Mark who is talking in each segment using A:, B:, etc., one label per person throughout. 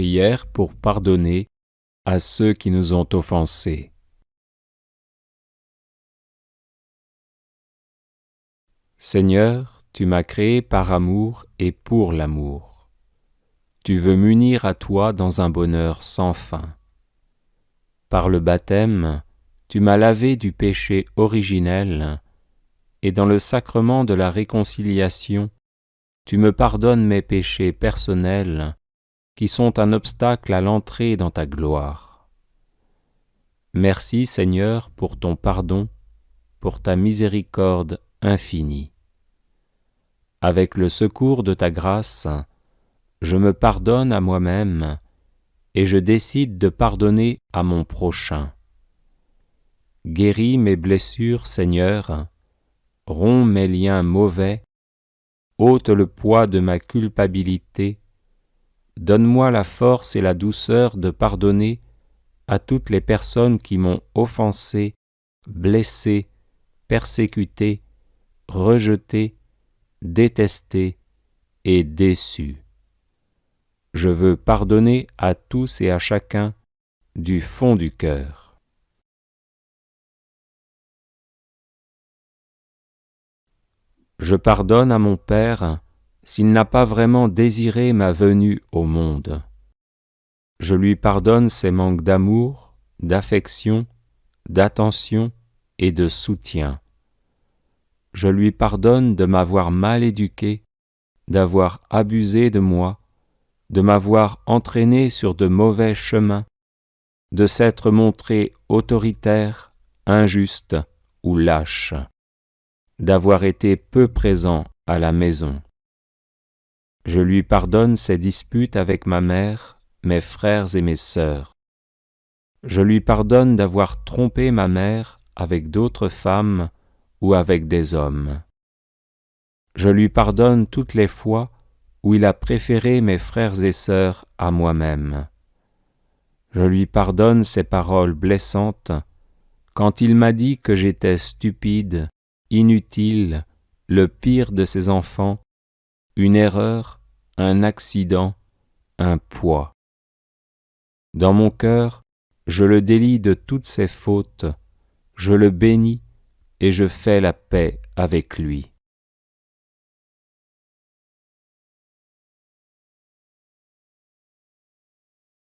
A: Prière pour pardonner à ceux qui nous ont offensés. Seigneur, tu m'as créé par amour et pour l'amour. Tu veux m'unir à toi dans un bonheur sans fin. Par le baptême, tu m'as lavé du péché originel, et dans le sacrement de la réconciliation, tu me pardonnes mes péchés personnels qui sont un obstacle à l'entrée dans ta gloire. Merci Seigneur pour ton pardon, pour ta miséricorde infinie. Avec le secours de ta grâce, je me pardonne à moi-même et je décide de pardonner à mon prochain. Guéris mes blessures, Seigneur, romps mes liens mauvais, ôte le poids de ma culpabilité, donne-moi la force et la douceur de pardonner à toutes les personnes qui m'ont offensé, blessé, persécuté, rejeté, détesté et déçu. Je veux pardonner à tous et à chacun du fond du cœur. Je pardonne à mon Père s'il n'a pas vraiment désiré ma venue au monde. Je lui pardonne ses manques d'amour, d'affection, d'attention et de soutien. Je lui pardonne de m'avoir mal éduqué, d'avoir abusé de moi, de m'avoir entraîné sur de mauvais chemins, de s'être montré autoritaire, injuste ou lâche, d'avoir été peu présent à la maison. Je lui pardonne ses disputes avec ma mère, mes frères et mes sœurs. Je lui pardonne d'avoir trompé ma mère avec d'autres femmes ou avec des hommes. Je lui pardonne toutes les fois où il a préféré mes frères et sœurs à moi-même. Je lui pardonne ses paroles blessantes quand il m'a dit que j'étais stupide, inutile, le pire de ses enfants, une erreur, un accident, un poids. Dans mon cœur, je le délie de toutes ses fautes, je le bénis et je fais la paix avec lui.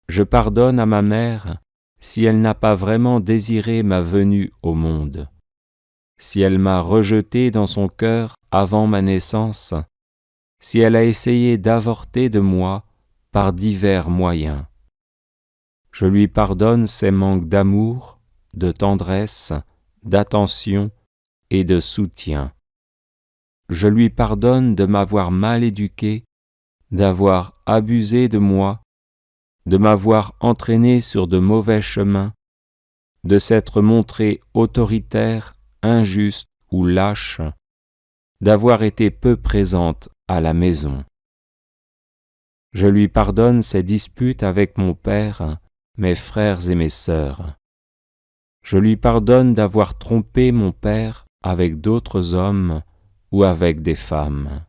A: Je pardonne à ma mère si elle n'a pas vraiment désiré ma venue au monde, si elle m'a rejeté dans son cœur avant ma naissance, si elle a essayé d'avorter de moi par divers moyens. Je lui pardonne ses manques d'amour, de tendresse, d'attention et de soutien. Je lui pardonne de m'avoir mal éduqué, d'avoir abusé de moi, de m'avoir entraîné sur de mauvais chemins, de s'être montré autoritaire, injuste ou lâche, d'avoir été peu présente à la maison. Je lui pardonne ses disputes avec mon père, mes frères et mes sœurs. Je lui pardonne d'avoir trompé mon père avec d'autres hommes ou avec des femmes.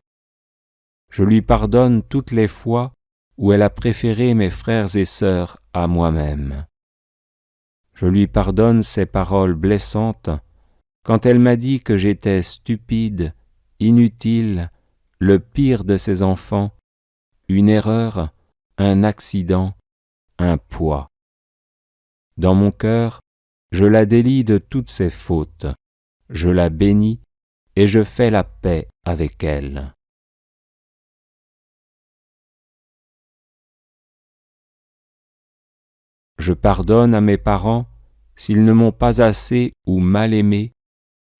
A: Je lui pardonne toutes les fois où elle a préféré mes frères et sœurs à moi-même. Je lui pardonne ses paroles blessantes quand elle m'a dit que j'étais stupide, inutile, le pire de ses enfants, une erreur, un accident, un poids. Dans mon cœur, je la délie de toutes ses fautes, je la bénis et je fais la paix avec elle. Je pardonne à mes parents s'ils ne m'ont pas assez ou mal aimé,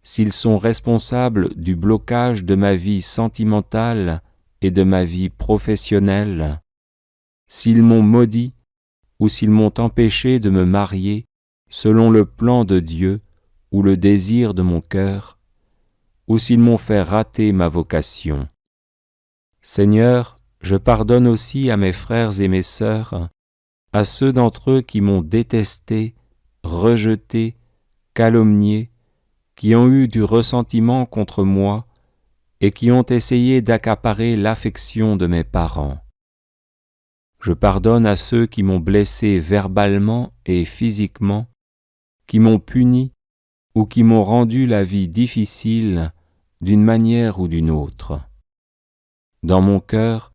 A: s'ils sont responsables du blocage de ma vie sentimentale et de ma vie professionnelle, s'ils m'ont maudit ou s'ils m'ont empêché de me marier selon le plan de Dieu ou le désir de mon cœur, ou s'ils m'ont fait rater ma vocation. Seigneur, je pardonne aussi à mes frères et mes sœurs, à ceux d'entre eux qui m'ont détesté, rejeté, calomnié, qui ont eu du ressentiment contre moi et qui ont essayé d'accaparer l'affection de mes parents. Je pardonne à ceux qui m'ont blessé verbalement et physiquement, qui m'ont puni ou qui m'ont rendu la vie difficile d'une manière ou d'une autre. Dans mon cœur,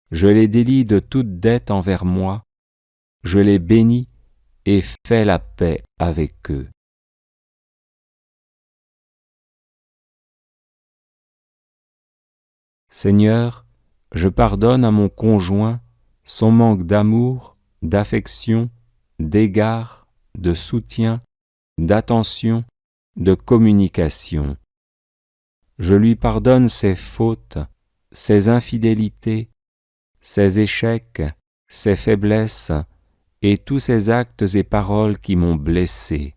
A: je les délie de toute dette envers moi, je les bénis et fais la paix avec eux. Seigneur, je pardonne à mon conjoint son manque d'amour, d'affection, d'égard, de soutien, d'attention, de communication. Je lui pardonne ses fautes, ses infidélités, ses échecs, ses faiblesses et tous ses actes et paroles qui m'ont blessé.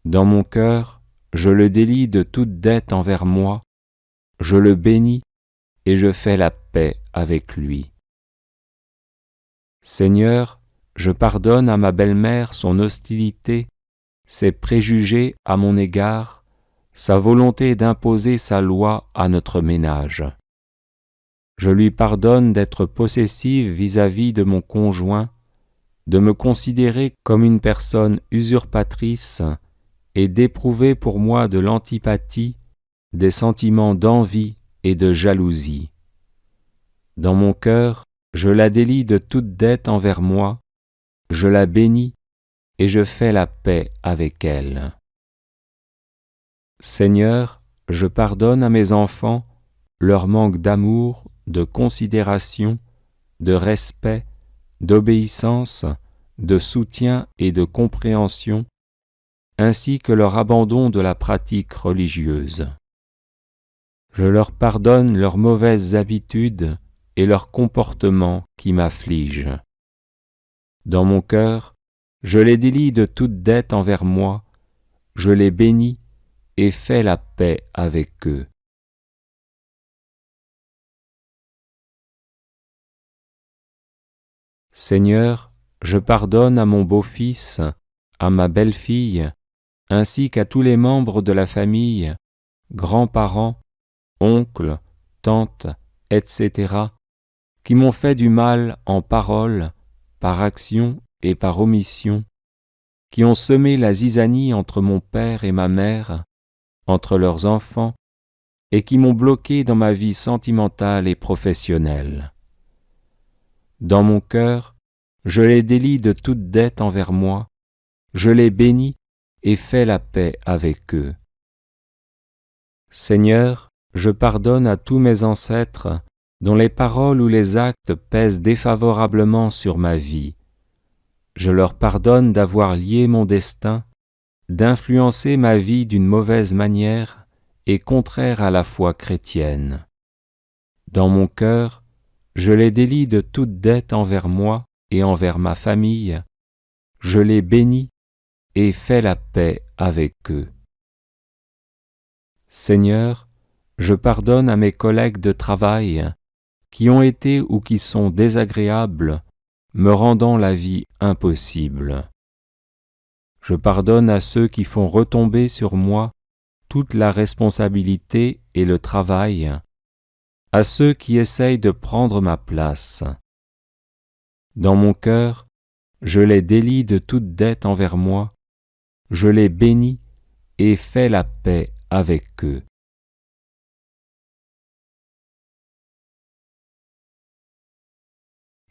A: Dans mon cœur, je le délie de toute dette envers moi, je le bénis et je fais la paix avec lui. Seigneur, je pardonne à ma belle-mère son hostilité, ses préjugés à mon égard, sa volonté d'imposer sa loi à notre ménage. Je lui pardonne d'être possessive vis-à-vis de mon conjoint, de me considérer comme une personne usurpatrice et d'éprouver pour moi de l'antipathie, des sentiments d'envie et de jalousie. Dans mon cœur, je la délie de toute dette envers moi, je la bénis et je fais la paix avec elle. Seigneur, je pardonne à mes enfants leur manque d'amour, de considération, de respect, d'obéissance, de soutien et de compréhension, ainsi que leur abandon de la pratique religieuse. Je leur pardonne leurs mauvaises habitudes et leurs comportements qui m'affligent. Dans mon cœur, je les délie de toute dette envers moi, je les bénis et fais la paix avec eux. Seigneur, je pardonne à mon beau-fils, à ma belle-fille, ainsi qu'à tous les membres de la famille, grands-parents, oncles, tantes, etc., qui m'ont fait du mal en parole, par action et par omission, qui ont semé la zizanie entre mon père et ma mère, entre leurs enfants, et qui m'ont bloqué dans ma vie sentimentale et professionnelle. Dans mon cœur, je les délie de toute dette envers moi, je les bénis et fais la paix avec eux. Seigneur, je pardonne à tous mes ancêtres dont les paroles ou les actes pèsent défavorablement sur ma vie. Je leur pardonne d'avoir lié mon destin, d'influencer ma vie d'une mauvaise manière et contraire à la foi chrétienne. Dans mon cœur, je les délie de toute dette envers moi et envers ma famille, je les bénis et fais la paix avec eux. Seigneur, je pardonne à mes collègues de travail qui ont été ou qui sont désagréables, me rendant la vie impossible. Je pardonne à ceux qui font retomber sur moi toute la responsabilité et le travail, à ceux qui essayent de prendre ma place. Dans mon cœur, je les délie de toute dette envers moi, je les bénis et fais la paix avec eux.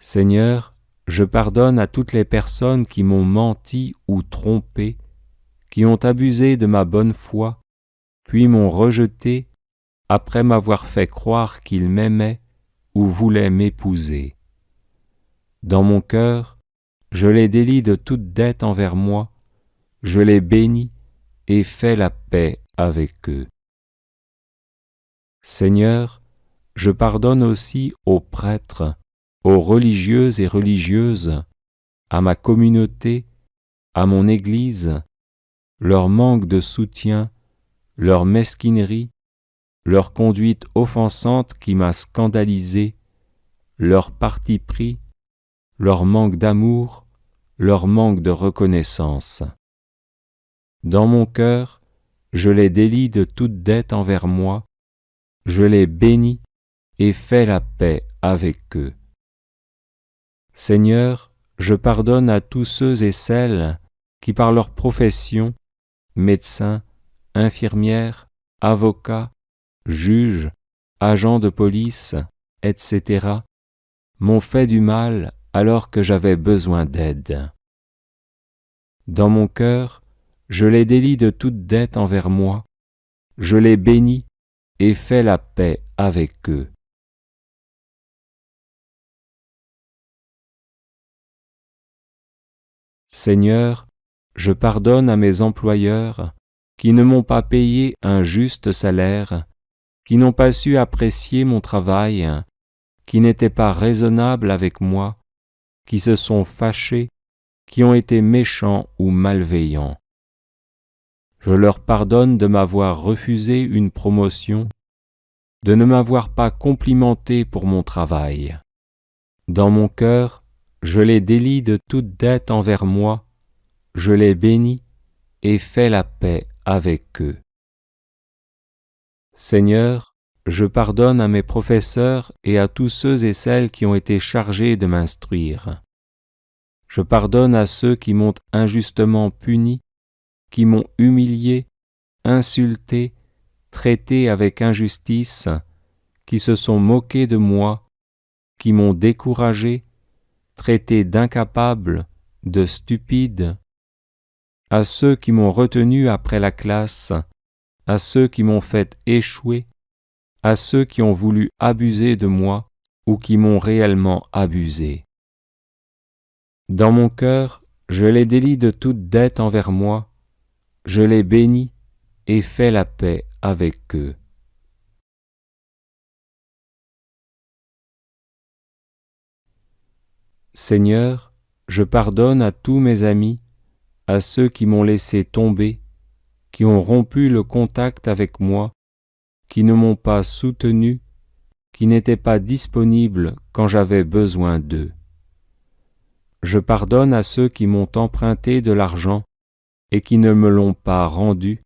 A: Seigneur, je pardonne à toutes les personnes qui m'ont menti ou trompé, qui ont abusé de ma bonne foi, puis m'ont rejeté après m'avoir fait croire qu'ils m'aimaient ou voulaient m'épouser. Dans mon cœur, je les délie de toute dette envers moi, je les bénis et fais la paix avec eux. Seigneur, je pardonne aussi aux prêtres, aux religieux et religieuses, à ma communauté, à mon Église, leur manque de soutien, leur mesquinerie, leur conduite offensante qui m'a scandalisé, leur parti pris, leur manque d'amour, leur manque de reconnaissance. Dans mon cœur, je les délie de toute dette envers moi, je les bénis et fais la paix avec eux. Seigneur, je pardonne à tous ceux et celles qui par leur profession, médecins, infirmières, avocats, juges, agents de police, etc., m'ont fait du mal alors que j'avais besoin d'aide. Dans mon cœur, je les délie de toute dette envers moi, je les bénis et fais la paix avec eux. Seigneur, je pardonne à mes employeurs qui ne m'ont pas payé un juste salaire, qui n'ont pas su apprécier mon travail, qui n'étaient pas raisonnables avec moi, qui se sont fâchés, qui ont été méchants ou malveillants. Je leur pardonne de m'avoir refusé une promotion, de ne m'avoir pas complimenté pour mon travail. Dans mon cœur, je les délie de toute dette envers moi, je les bénis et fais la paix avec eux. Seigneur, je pardonne à mes professeurs et à tous ceux et celles qui ont été chargés de m'instruire. Je pardonne à ceux qui m'ont injustement puni, qui m'ont humilié, insulté, traité avec injustice, qui se sont moqués de moi, qui m'ont découragé, traité d'incapable, de stupide, à ceux qui m'ont retenu après la classe, à ceux qui m'ont fait échouer, à ceux qui ont voulu abuser de moi ou qui m'ont réellement abusé. Dans mon cœur, je les délie de toute dette envers moi, je les bénis et fais la paix avec eux. Seigneur, je pardonne à tous mes amis, à ceux qui m'ont laissé tomber, qui ont rompu le contact avec moi, qui ne m'ont pas soutenu, qui n'étaient pas disponibles quand j'avais besoin d'eux. Je pardonne à ceux qui m'ont emprunté de l'argent et qui ne me l'ont pas rendu,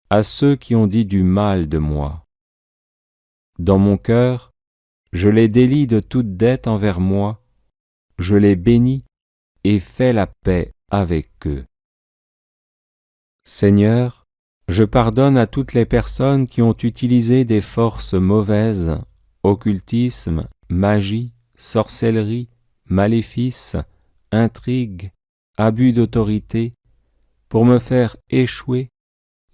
A: à ceux qui ont dit du mal de moi. Dans mon cœur, je les délie de toute dette envers moi, je les bénis et fais la paix avec eux. Seigneur, je pardonne à toutes les personnes qui ont utilisé des forces mauvaises, occultisme, magie, sorcellerie, maléfice, intrigue, abus d'autorité, pour me faire échouer,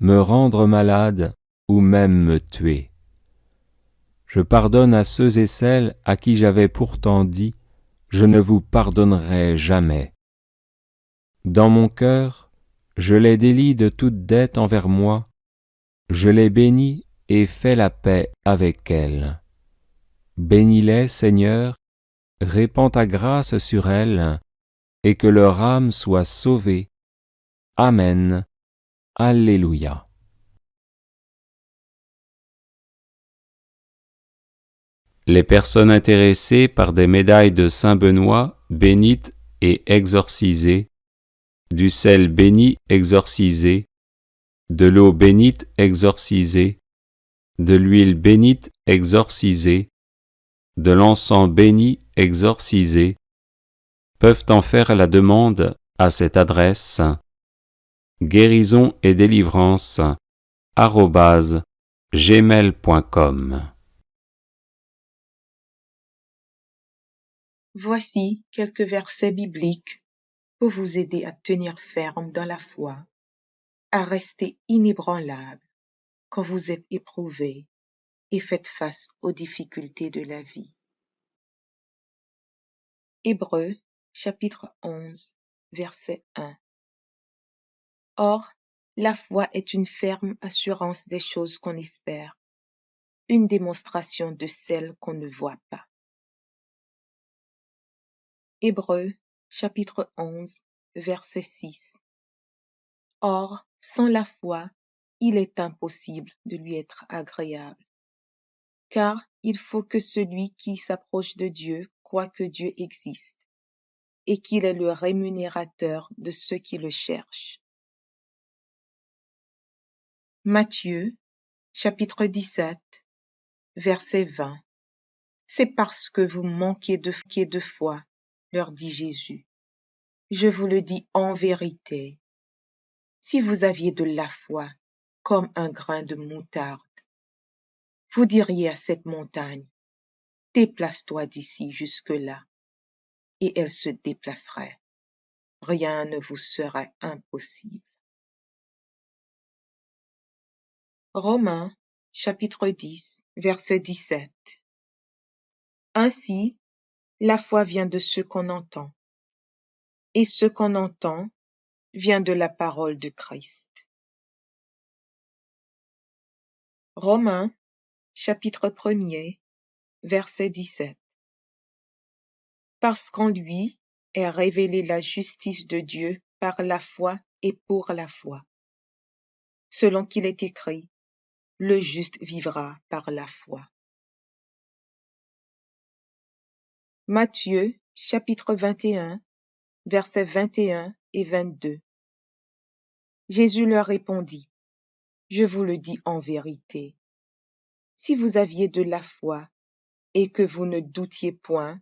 A: me rendre malade ou même me tuer. Je pardonne à ceux et celles à qui j'avais pourtant dit « Je ne vous pardonnerai jamais ». Dans mon cœur, je les délie de toute dette envers moi, je les bénis et fais la paix avec elles. Bénis-les, Seigneur, répands ta grâce sur elles, et que leur âme soit sauvée. Amen. Alléluia. Les personnes intéressées par des médailles de Saint-Benoît bénites et exorcisées, du sel béni exorcisé, de l'eau bénite exorcisée, de l'huile bénite exorcisée, de l'encens béni exorcisé, peuvent en faire la demande à cette adresse guérison et délivrance @gmail.com.
B: Voici quelques versets bibliques pour vous aider à tenir ferme dans la foi, à rester inébranlable quand vous êtes éprouvé et faites face aux difficultés de la vie. Hébreux, chapitre 11, verset 1. Or, la foi est une ferme assurance des choses qu'on espère, une démonstration de celles qu'on ne voit pas. Hébreux, chapitre 11, verset 6. Or, sans la foi, il est impossible de lui être agréable, car il faut que celui qui s'approche de Dieu croit que Dieu existe et qu'il est le rémunérateur de ceux qui le cherchent. Matthieu, chapitre 17, verset 20. C'est parce que vous manquez de foi leur dit Jésus, je vous le dis en vérité, si vous aviez de la foi comme un grain de moutarde, vous diriez à cette montagne, déplace-toi d'ici jusque-là, et elle se déplacerait. Rien ne vous serait impossible. Romains, chapitre 10, verset 17. Ainsi, la foi vient de ce qu'on entend, et ce qu'on entend vient de la parole de Christ. Romains, chapitre 1er, verset 17. Parce qu'en lui est révélée la justice de Dieu par la foi et pour la foi. Selon qu'il est écrit, le juste vivra par la foi. Matthieu, chapitre 21, versets 21 et 22. Jésus leur répondit, je vous le dis en vérité, si vous aviez de la foi et que vous ne doutiez point,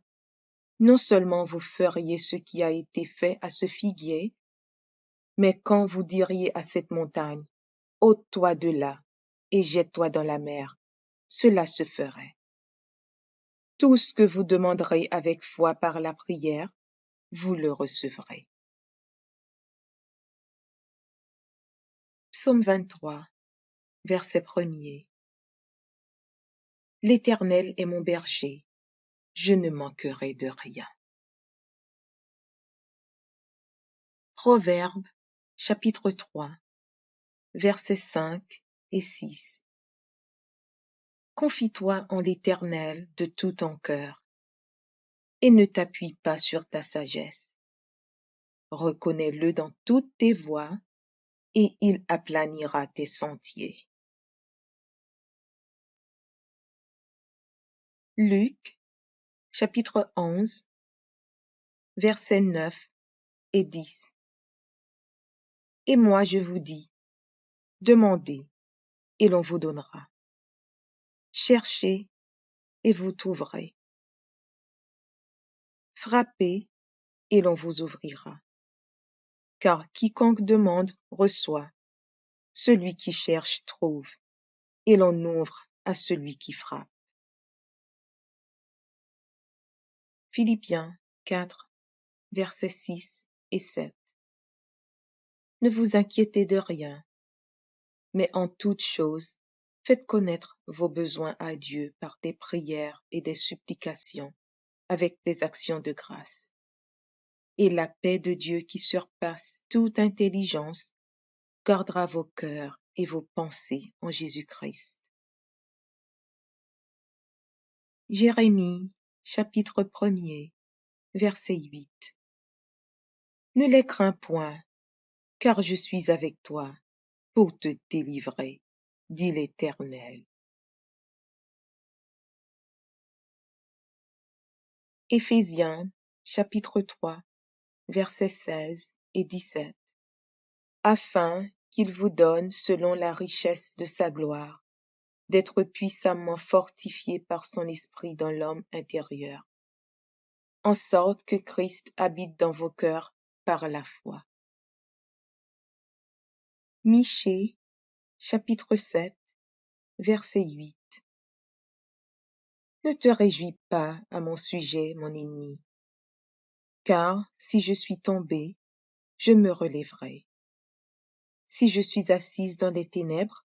B: non seulement vous feriez ce qui a été fait à ce figuier, mais quand vous diriez à cette montagne, ôte-toi de là et jette-toi dans la mer, cela se ferait. Tout ce que vous demanderez avec foi par la prière, vous le recevrez. Psaume 23, verset 1er. L'Éternel est mon berger, je ne manquerai de rien. Proverbes, chapitre 3, versets 5 et 6. Confie-toi en l'Éternel de tout ton cœur, et ne t'appuie pas sur ta sagesse. Reconnais-le dans toutes tes voies, et il aplanira tes sentiers. Luc, chapitre 11, versets 9 et 10. Et moi je vous dis, demandez, et l'on vous donnera. Cherchez, et vous trouverez. Frappez, et l'on vous ouvrira. Car quiconque demande reçoit, celui qui cherche trouve, et l'on ouvre à celui qui frappe. Philippiens 4, versets 6 et 7. Ne vous inquiétez de rien, mais en toute chose, faites connaître vos besoins à Dieu par des prières et des supplications, avec des actions de grâce. Et la paix de Dieu qui surpasse toute intelligence gardera vos cœurs et vos pensées en Jésus-Christ. Jérémie, chapitre 1er, verset 8. Ne les crains point, car je suis avec toi pour te délivrer, dit l'Éternel. Éphésiens, chapitre 3, versets 16 et 17. Afin qu'il vous donne, selon la richesse de sa gloire, d'être puissamment fortifié par son esprit dans l'homme intérieur, en sorte que Christ habite dans vos cœurs par la foi. Michée, chapitre 7, verset 8. Ne te réjouis pas à mon sujet, mon ennemi, car si je suis tombé, je me relèverai. Si je suis assise dans les ténèbres,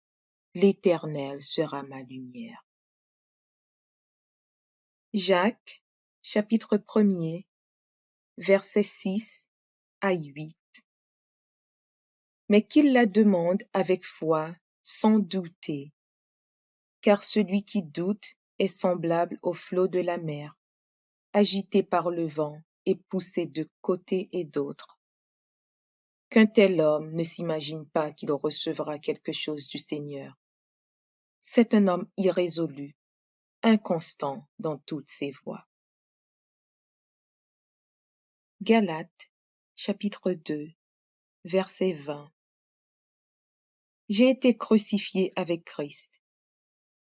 B: l'Éternel sera ma lumière. Jacques, chapitre 1er, versets 6 à 8. Mais qu'il la demande avec foi, sans douter, car celui qui doute est semblable au flot de la mer, agité par le vent et poussé de côté et d'autre. Qu'un tel homme ne s'imagine pas qu'il recevra quelque chose du Seigneur. C'est un homme irrésolu, inconstant dans toutes ses voies. Galates, chapitre 2, verset 20. J'ai été crucifié avec Christ,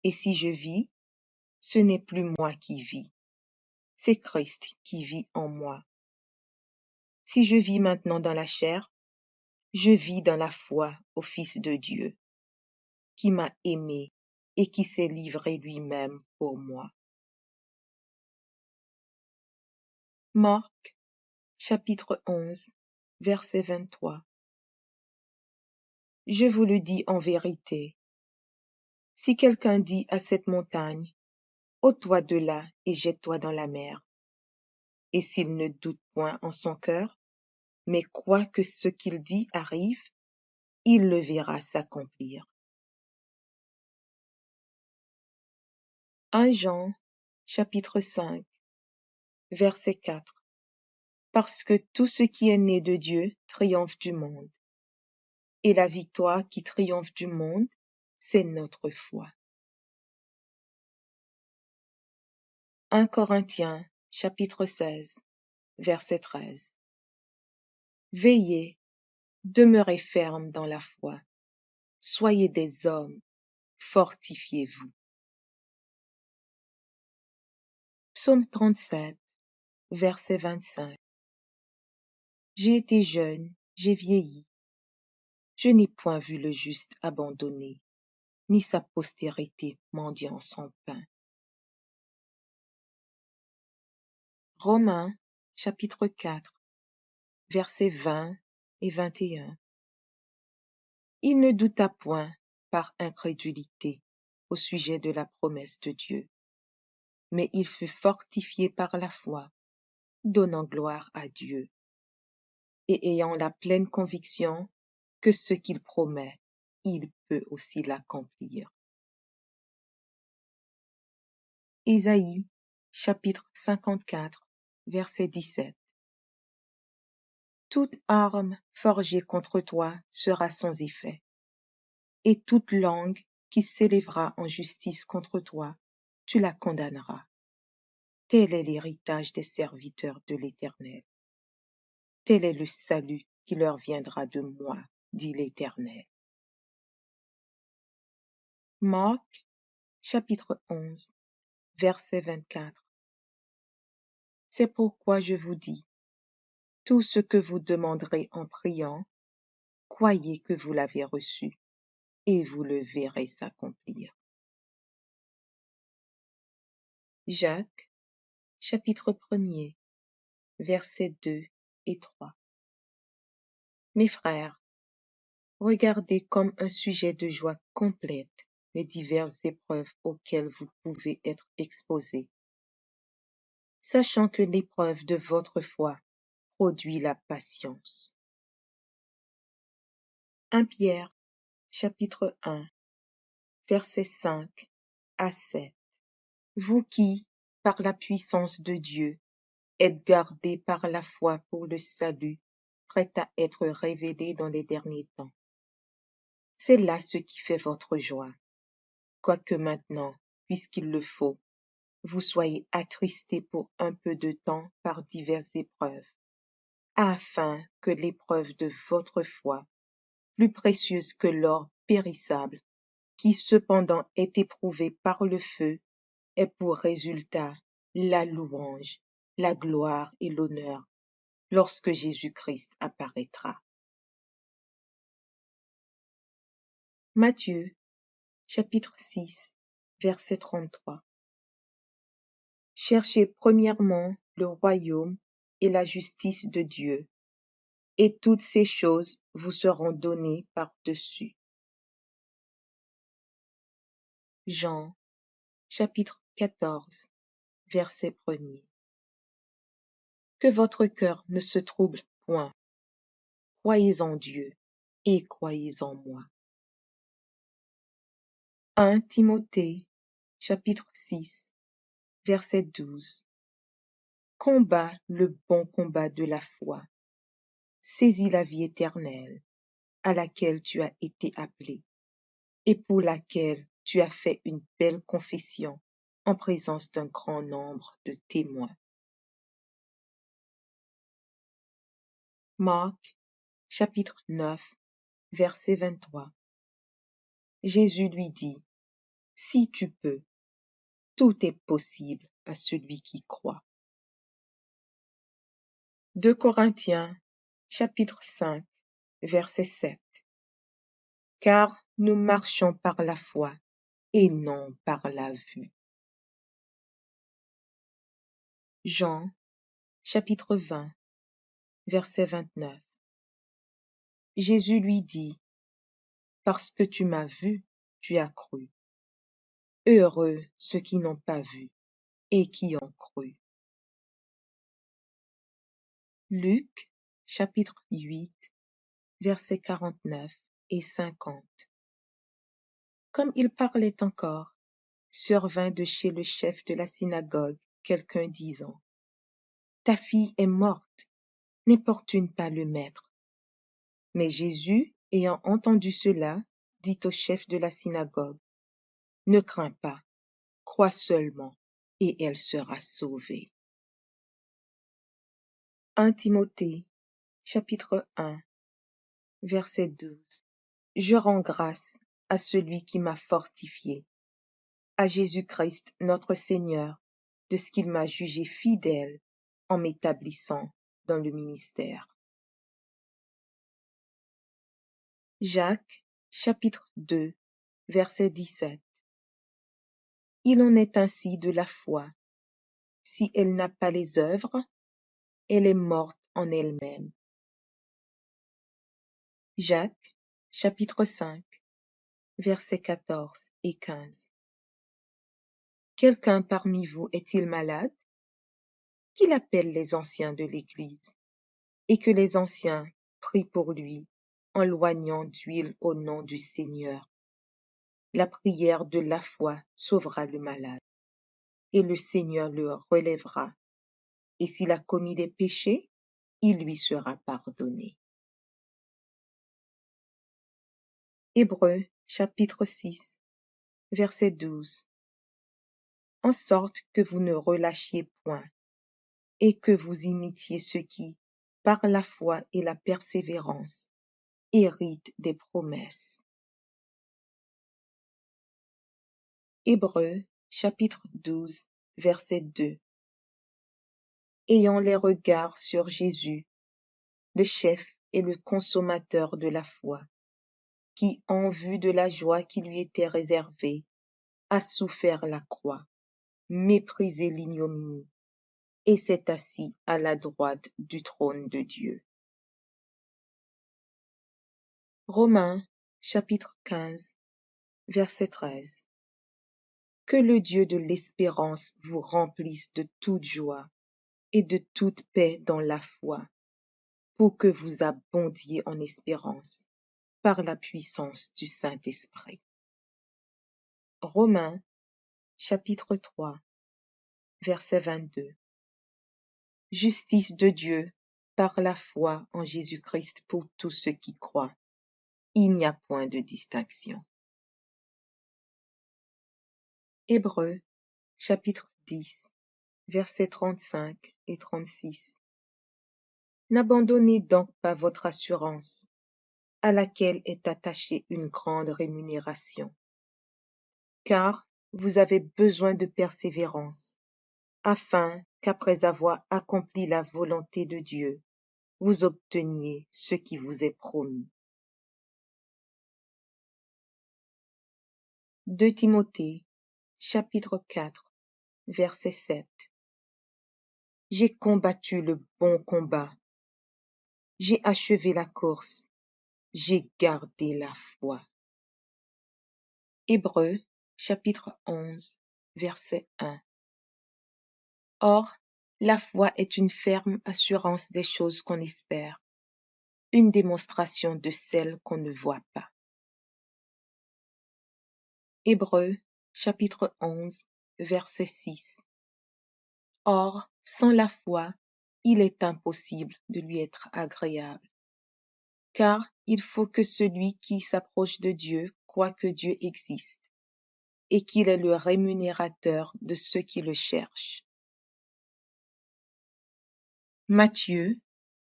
B: et si je vis, ce n'est plus moi qui vis, c'est Christ qui vit en moi. Si je vis maintenant dans la chair, je vis dans la foi au Fils de Dieu, qui m'a aimé et qui s'est livré lui-même pour moi. Marc, chapitre 11, verset 23. Je vous le dis en vérité, si quelqu'un dit à cette montagne, ôte-toi de là et jette-toi dans la mer, et s'il ne doute point en son cœur, mais croit que ce qu'il dit arrive, il le verra s'accomplir. 1 Jean, chapitre 5, verset 4. Parce que tout ce qui est né de Dieu triomphe du monde. Et la victoire qui triomphe du monde, c'est notre foi. 1 Corinthiens, chapitre 16, verset 13. Veillez, demeurez fermes dans la foi. Soyez des hommes, fortifiez-vous. Psaume 37, verset 25. J'ai été jeune, j'ai vieilli. Je n'ai point vu le juste abandonné, ni sa postérité mendiant son pain. Romains, chapitre 4, versets 20 et 21. Il ne douta point par incrédulité au sujet de la promesse de Dieu, mais il fut fortifié par la foi, donnant gloire à Dieu, et ayant la pleine conviction que ce qu'il promet, il peut aussi l'accomplir. Isaïe, chapitre 54, verset 17. Toute arme forgée contre toi sera sans effet, et toute langue qui s'élèvera en justice contre toi, tu la condamneras. Tel est l'héritage des serviteurs de l'Éternel. Tel est le salut qui leur viendra de moi, dit l'Éternel. Marc, chapitre 11, verset 24. C'est pourquoi je vous dis, tout ce que vous demanderez en priant, croyez que vous l'avez reçu, et vous le verrez s'accomplir. Jacques, chapitre 1er, versets 2 et 3. Mes frères, regardez comme un sujet de joie complète les diverses épreuves auxquelles vous pouvez être exposés, sachant que l'épreuve de votre foi produit la patience. 1 Pierre, chapitre 1, versets 5 à 7. Vous qui, par la puissance de Dieu, êtes gardés par la foi pour le salut, prêt à être révélé dans les derniers temps. C'est là ce qui fait votre joie, quoique maintenant, puisqu'il le faut, vous soyez attristés pour un peu de temps par diverses épreuves, afin que l'épreuve de votre foi, plus précieuse que l'or périssable, qui cependant est éprouvé par le feu, ait pour résultat la louange, la gloire et l'honneur lorsque Jésus-Christ apparaîtra. Matthieu, chapitre 6, verset 33. Cherchez premièrement le royaume et la justice de Dieu, et toutes ces choses vous seront données par-dessus. Jean, chapitre 14, verset 1er. Que votre cœur ne se trouble point. Croyez en Dieu et croyez en moi. 1 Timothée, chapitre 6, verset 12. Combat le bon combat de la foi. Saisis la vie éternelle, à laquelle tu as été appelé, et pour laquelle tu as fait une belle confession en présence d'un grand nombre de témoins. Marc, chapitre 9, verset 23. Jésus lui dit, si tu peux, tout est possible à celui qui croit. 2 Corinthiens, chapitre 5, verset 7. Car nous marchons par la foi et non par la vue. Jean, chapitre 20, verset 29. Jésus lui dit, parce que tu m'as vu, tu as cru. Heureux ceux qui n'ont pas vu et qui ont cru. Luc, chapitre 8, versets 49 et 50. Comme il parlait encore, survint de chez le chef de la synagogue quelqu'un disant, ta fille est morte, n'importune pas le maître. Mais Jésus, ayant entendu cela, dit au chef de la synagogue, ne crains pas, crois seulement, et elle sera sauvée. 1 Timothée, chapitre 1, verset 12. Je rends grâce à celui qui m'a fortifié, à Jésus-Christ notre Seigneur, de ce qu'il m'a jugé fidèle en m'établissant dans le ministère. Jacques, chapitre 2, verset 17. Il en est ainsi de la foi. Si elle n'a pas les œuvres, elle est morte en elle-même. Jacques, chapitre 5, versets 14 et 15. Quelqu'un parmi vous est-il malade? Qu'il appelle les anciens de l'Église, et que les anciens prient pour lui, en loignant d'huile au nom du Seigneur. La prière de la foi sauvera le malade, et le Seigneur le relèvera. Et s'il a commis des péchés, il lui sera pardonné. Hébreux, chapitre 6, verset 12. En sorte que vous ne relâchiez point, et que vous imitiez ceux qui, par la foi et la persévérance, héritent des promesses. Hébreux, chapitre 12, verset 2. Ayant les regards sur Jésus, le chef et le consommateur de la foi, qui, en vue de la joie qui lui était réservée, a souffert la croix, méprisé l'ignominie, et s'est assis à la droite du trône de Dieu. Romains, chapitre 15, verset 13. Que le Dieu de l'espérance vous remplisse de toute joie et de toute paix dans la foi, pour que vous abondiez en espérance par la puissance du Saint-Esprit. Romains, chapitre 3, verset 22. Justice de Dieu par la foi en Jésus-Christ pour tous ceux qui croient. Il n'y a point de distinction. Hébreux, chapitre 10, versets 35 et 36. N'abandonnez donc pas votre assurance, à laquelle est attachée une grande rémunération, car vous avez besoin de persévérance, afin qu'après avoir accompli la volonté de Dieu, vous obteniez ce qui vous est promis. 2 Timothée, chapitre 4, verset 7. J'ai combattu le bon combat, j'ai achevé la course, j'ai gardé la foi. Hébreux, chapitre 11, verset 1. Or, la foi est une ferme assurance des choses qu'on espère, une démonstration de celles qu'on ne voit pas. Hébreux, chapitre 11, verset 6. Or, sans la foi, il est impossible de lui être agréable, car il faut que celui qui s'approche de Dieu croit que Dieu existe et qu'il est le rémunérateur de ceux qui le cherchent. Matthieu,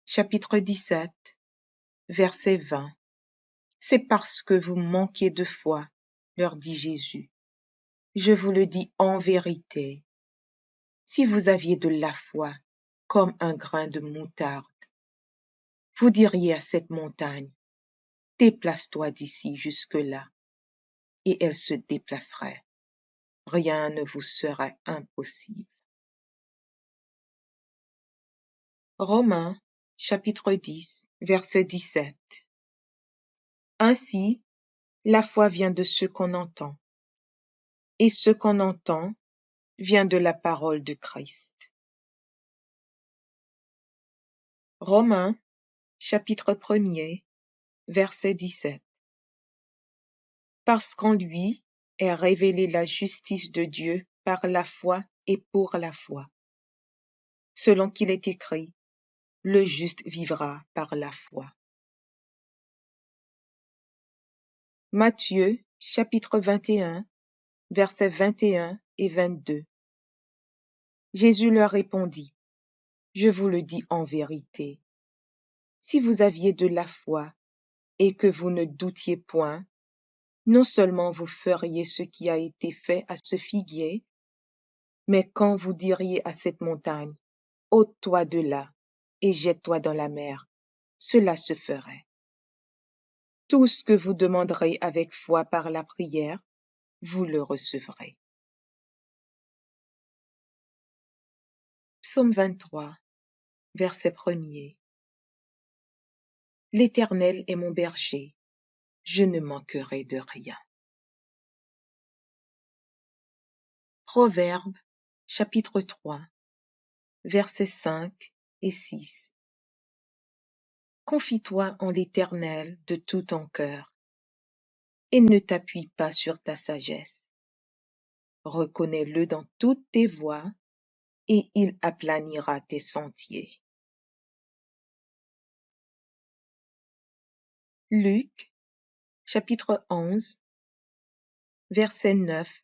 B: chapitre 17, verset 20. C'est parce que vous manquez de foi, leur dit Jésus. Je vous le dis en vérité. Si vous aviez de la foi comme un grain de moutarde, vous diriez à cette montagne, déplace-toi d'ici jusque-là, et elle se déplacerait. Rien ne vous serait impossible. Romains, chapitre 10, verset 17. Ainsi, la foi vient de ce qu'on entend, et ce qu'on entend vient de la parole de Christ. Romains, chapitre 1er, verset 17. Parce qu'en lui est révélée la justice de Dieu par la foi et pour la foi. Selon qu'il est écrit, le juste vivra par la foi. Matthieu, chapitre 21, versets 21 et 22. Jésus leur répondit, je vous le dis en vérité, si vous aviez de la foi et que vous ne doutiez point, non seulement vous feriez ce qui a été fait à ce figuier, mais quand vous diriez à cette montagne, ôte-toi de là et jette-toi dans la mer, cela se ferait. Tout ce que vous demanderez avec foi par la prière, vous le recevrez. Psaume 23, verset 1er. L'Éternel est mon berger, je ne manquerai de rien. Proverbes, chapitre 3, versets 5 et 6. Confie-toi en l'Éternel de tout ton cœur, et ne t'appuie pas sur ta sagesse. Reconnais-le dans toutes tes voies, et il aplanira tes sentiers. Luc, chapitre 11, versets 9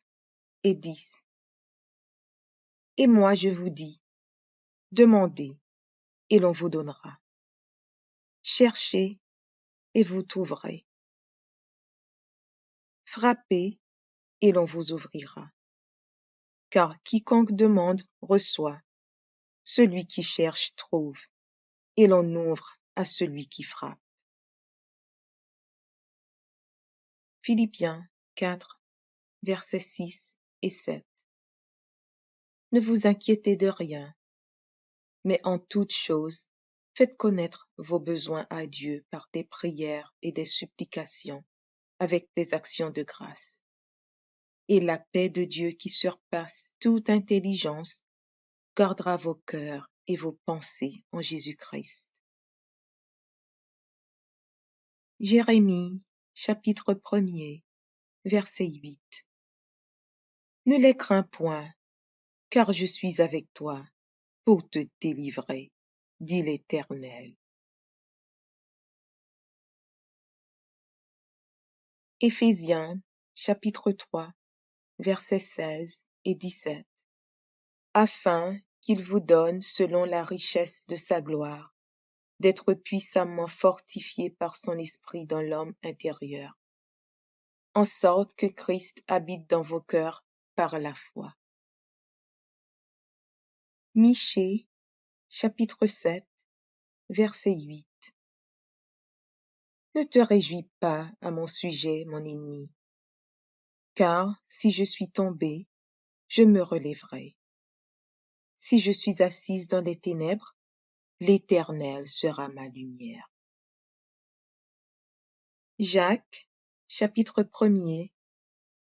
B: et 10. Et moi je vous dis, demandez, et l'on vous donnera. Cherchez, et vous trouverez. Frappez, et l'on vous ouvrira. Car quiconque demande reçoit, celui qui cherche trouve, et l'on ouvre à celui qui frappe. Philippiens 4, versets 6 et 7. Ne vous inquiétez de rien, mais en toute chose, faites connaître vos besoins à Dieu par des prières et des supplications, avec des actions de grâce. Et la paix de Dieu qui surpasse toute intelligence gardera vos cœurs et vos pensées en Jésus-Christ. Jérémie, chapitre 1er, verset 8. Ne les crains point, car je suis avec toi pour te délivrer, dit l'Éternel. Éphésiens, chapitre 3, versets 16 et 17. Afin qu'il vous donne, selon la richesse de sa gloire, d'être puissamment fortifié par son esprit dans l'homme intérieur, en sorte que Christ habite dans vos cœurs par la foi. Michée, chapitre 7, verset 8. Ne te réjouis pas à mon sujet, mon ennemi, car si je suis tombé, je me relèverai. Si je suis assise dans les ténèbres, l'Éternel sera ma lumière. Jacques, chapitre 1er,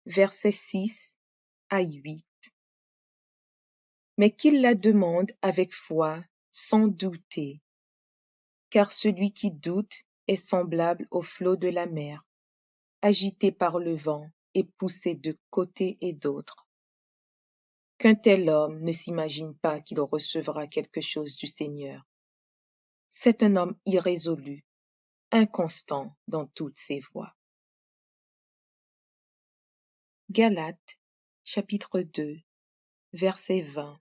B: versets 6 à 8. Mais qu'il la demande avec foi, sans douter, car celui qui doute est semblable au flot de la mer, agité par le vent et poussé de côté et d'autre. Qu'un tel homme ne s'imagine pas qu'il recevra quelque chose du Seigneur. C'est un homme irrésolu, inconstant dans toutes ses voies. Galates, chapitre 2, verset 20.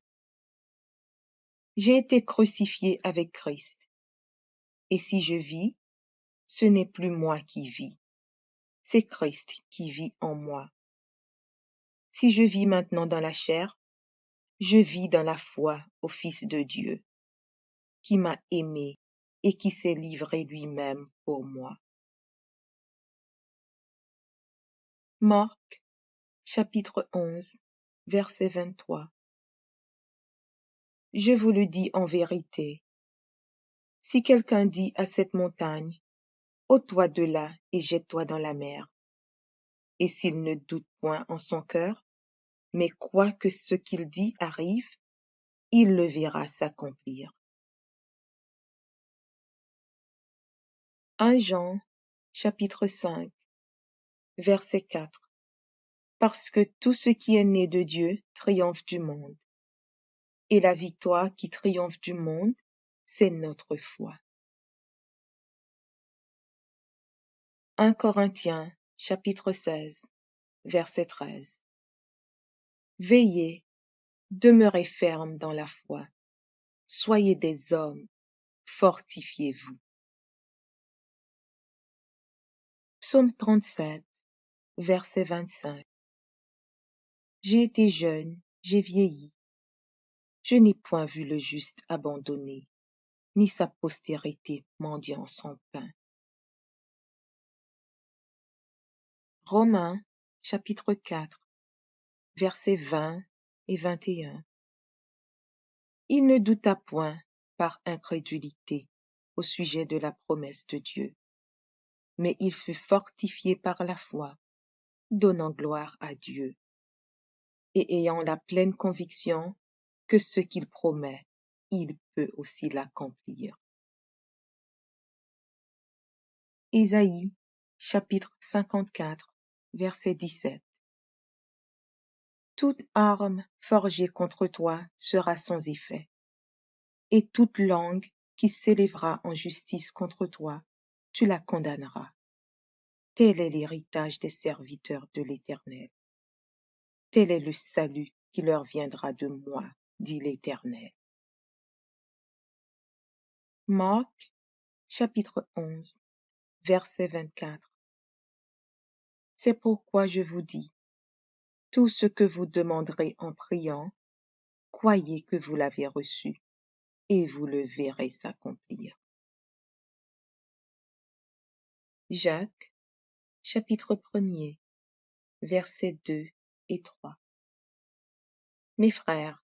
B: J'ai été crucifié avec Christ, et si je vis, ce n'est plus moi qui vis, c'est Christ qui vit en moi. Si je vis maintenant dans la chair, je vis dans la foi au Fils de Dieu, qui m'a aimé et qui s'est livré lui-même pour moi. Marc, chapitre 11, verset 23. Je vous le dis en vérité, si quelqu'un dit à cette montagne, ôte-toi de là et jette-toi dans la mer, et s'il ne doute point en son cœur, mais croit que ce qu'il dit arrive, il le verra s'accomplir. 1 Jean, chapitre 5, verset 4. Parce que tout ce qui est né de Dieu triomphe du monde. Et la victoire qui triomphe du monde, c'est notre foi. 1 Corinthiens, chapitre 16, verset 13. Veillez, demeurez fermes dans la foi. Soyez des hommes, fortifiez-vous. Psaume 37, verset 25. J'ai été jeune, j'ai vieilli. Je n'ai point vu le juste abandonné, ni sa postérité mendiant son pain. Romains, chapitre 4, versets 20 et 21. Il ne douta point par incrédulité au sujet de la promesse de Dieu, mais il fut fortifié par la foi, donnant gloire à Dieu, et ayant la pleine conviction que ce qu'il promet, il peut aussi l'accomplir. Isaïe, chapitre 54, verset 17. Toute arme forgée contre toi sera sans effet, et toute langue qui s'élèvera en justice contre toi, tu la condamneras. Tel est l'héritage des serviteurs de l'Éternel. Tel est le salut qui leur viendra de moi, dit l'Éternel. Marc, chapitre 11, verset 24. C'est pourquoi je vous dis, tout ce que vous demanderez en priant, croyez que vous l'avez reçu, et vous le verrez s'accomplir. Jacques, chapitre 1er, versets 2 et 3. Mes frères,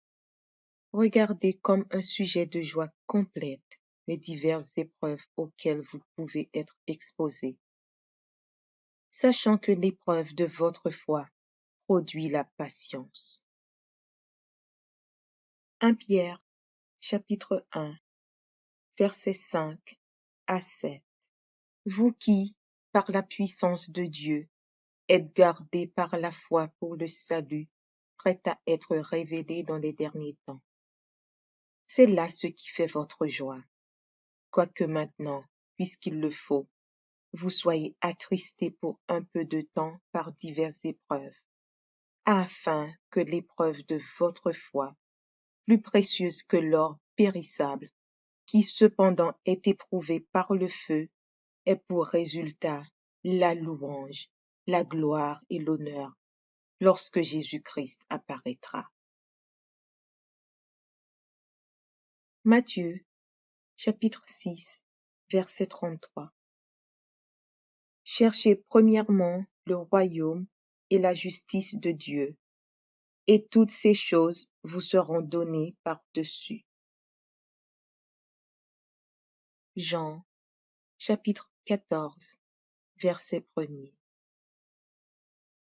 B: regardez comme un sujet de joie complète les diverses épreuves auxquelles vous pouvez être exposés, sachant que l'épreuve de votre foi produit la patience. 1 Pierre, chapitre 1, versets 5 à 7. Vous qui, par la puissance de Dieu, êtes gardés par la foi pour le salut, prêt à être révélé dans les derniers temps. C'est là ce qui fait votre joie, quoique maintenant, puisqu'il le faut, vous soyez attristés pour un peu de temps par diverses épreuves, afin que l'épreuve de votre foi, plus précieuse que l'or périssable, qui cependant est éprouvé par le feu, ait pour résultat la louange, la gloire et l'honneur lorsque Jésus-Christ apparaîtra. Matthieu, chapitre 6, verset 33. Cherchez premièrement le royaume et la justice de Dieu, et toutes ces choses vous seront données par-dessus. Jean, chapitre 14, verset 1er.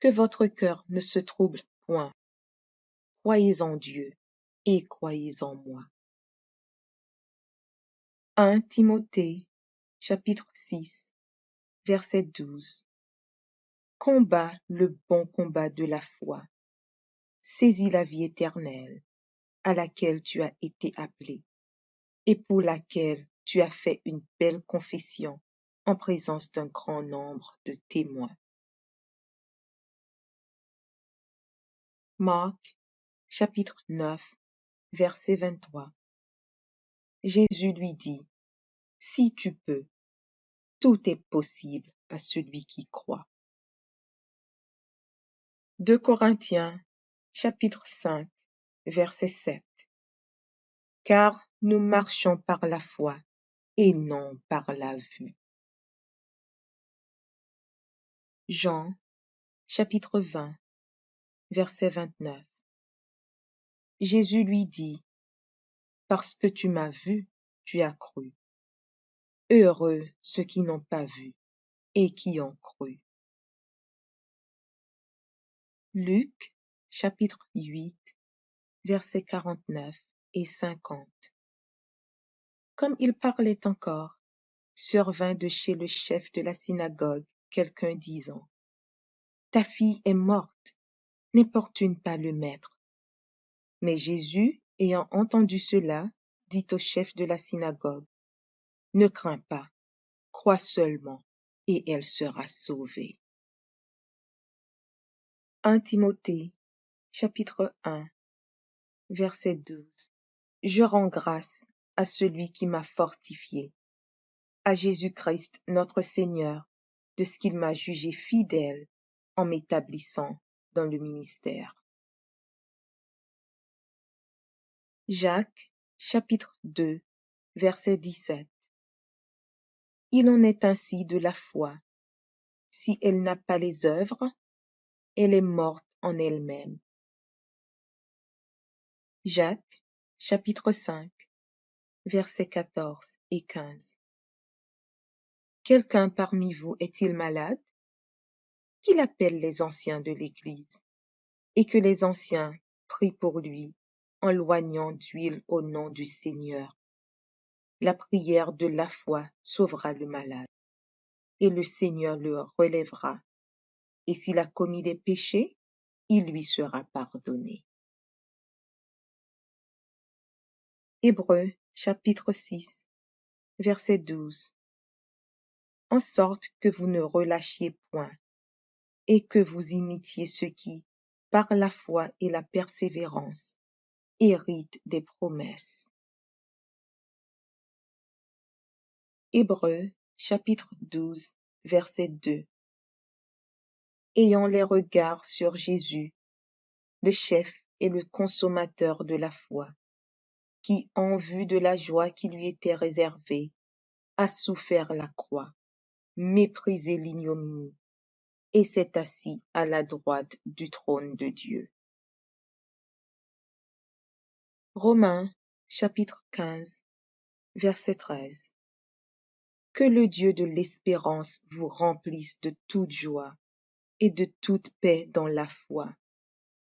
B: Que votre cœur ne se trouble point. Croyez en Dieu et croyez en moi. 1 Timothée, chapitre 6, verset 12. Combat le bon combat de la foi. Saisis la vie éternelle, à laquelle tu as été appelé, et pour laquelle tu as fait une belle confession en présence d'un grand nombre de témoins. Marc, chapitre 9, verset 23. Jésus lui dit, si tu peux, tout est possible à celui qui croit. 2 Corinthiens, chapitre 5, verset 7. Car nous marchons par la foi et non par la vue. Jean, chapitre 20, verset 29. Jésus lui dit, « Parce que tu m'as vu, tu as cru. Heureux ceux qui n'ont pas vu et qui ont cru. » Luc, chapitre 8, versets 49 et 50. Comme il parlait encore, survint de chez le chef de la synagogue quelqu'un disant, « Ta fille est morte, n'importune pas le maître. » Mais Jésus, ayant entendu cela, dit au chef de la synagogue, « Ne crains pas, crois seulement, et elle sera sauvée. » 1 Timothée, chapitre 1, verset 12. Je rends grâce à celui qui m'a fortifié, à Jésus-Christ notre Seigneur, de ce qu'il m'a jugé fidèle en m'établissant dans le ministère. Jacques, chapitre 2, verset 17. Il en est ainsi de la foi. Si elle n'a pas les œuvres, elle est morte en elle-même. Jacques, chapitre 5, versets 14 et 15. Quelqu'un parmi vous est-il malade? Qu'il appelle les anciens de l'Église, et que les anciens prient pour lui, en loignant d'huile au nom du Seigneur. La prière de la foi sauvera le malade, et le Seigneur le relèvera. Et s'il a commis des péchés, il lui sera pardonné. Hébreux, chapitre 6, verset 12. En sorte que vous ne relâchiez point, et que vous imitiez ceux qui, par la foi et la persévérance, héritent des promesses. Hébreux, chapitre 12, verset 2. Ayant les regards sur Jésus, le chef et le consommateur de la foi, qui, en vue de la joie qui lui était réservée, a souffert la croix, méprisé l'ignominie, et s'est assis à la droite du trône de Dieu. Romains, chapitre 15, verset 13. Que le Dieu de l'espérance vous remplisse de toute joie et de toute paix dans la foi,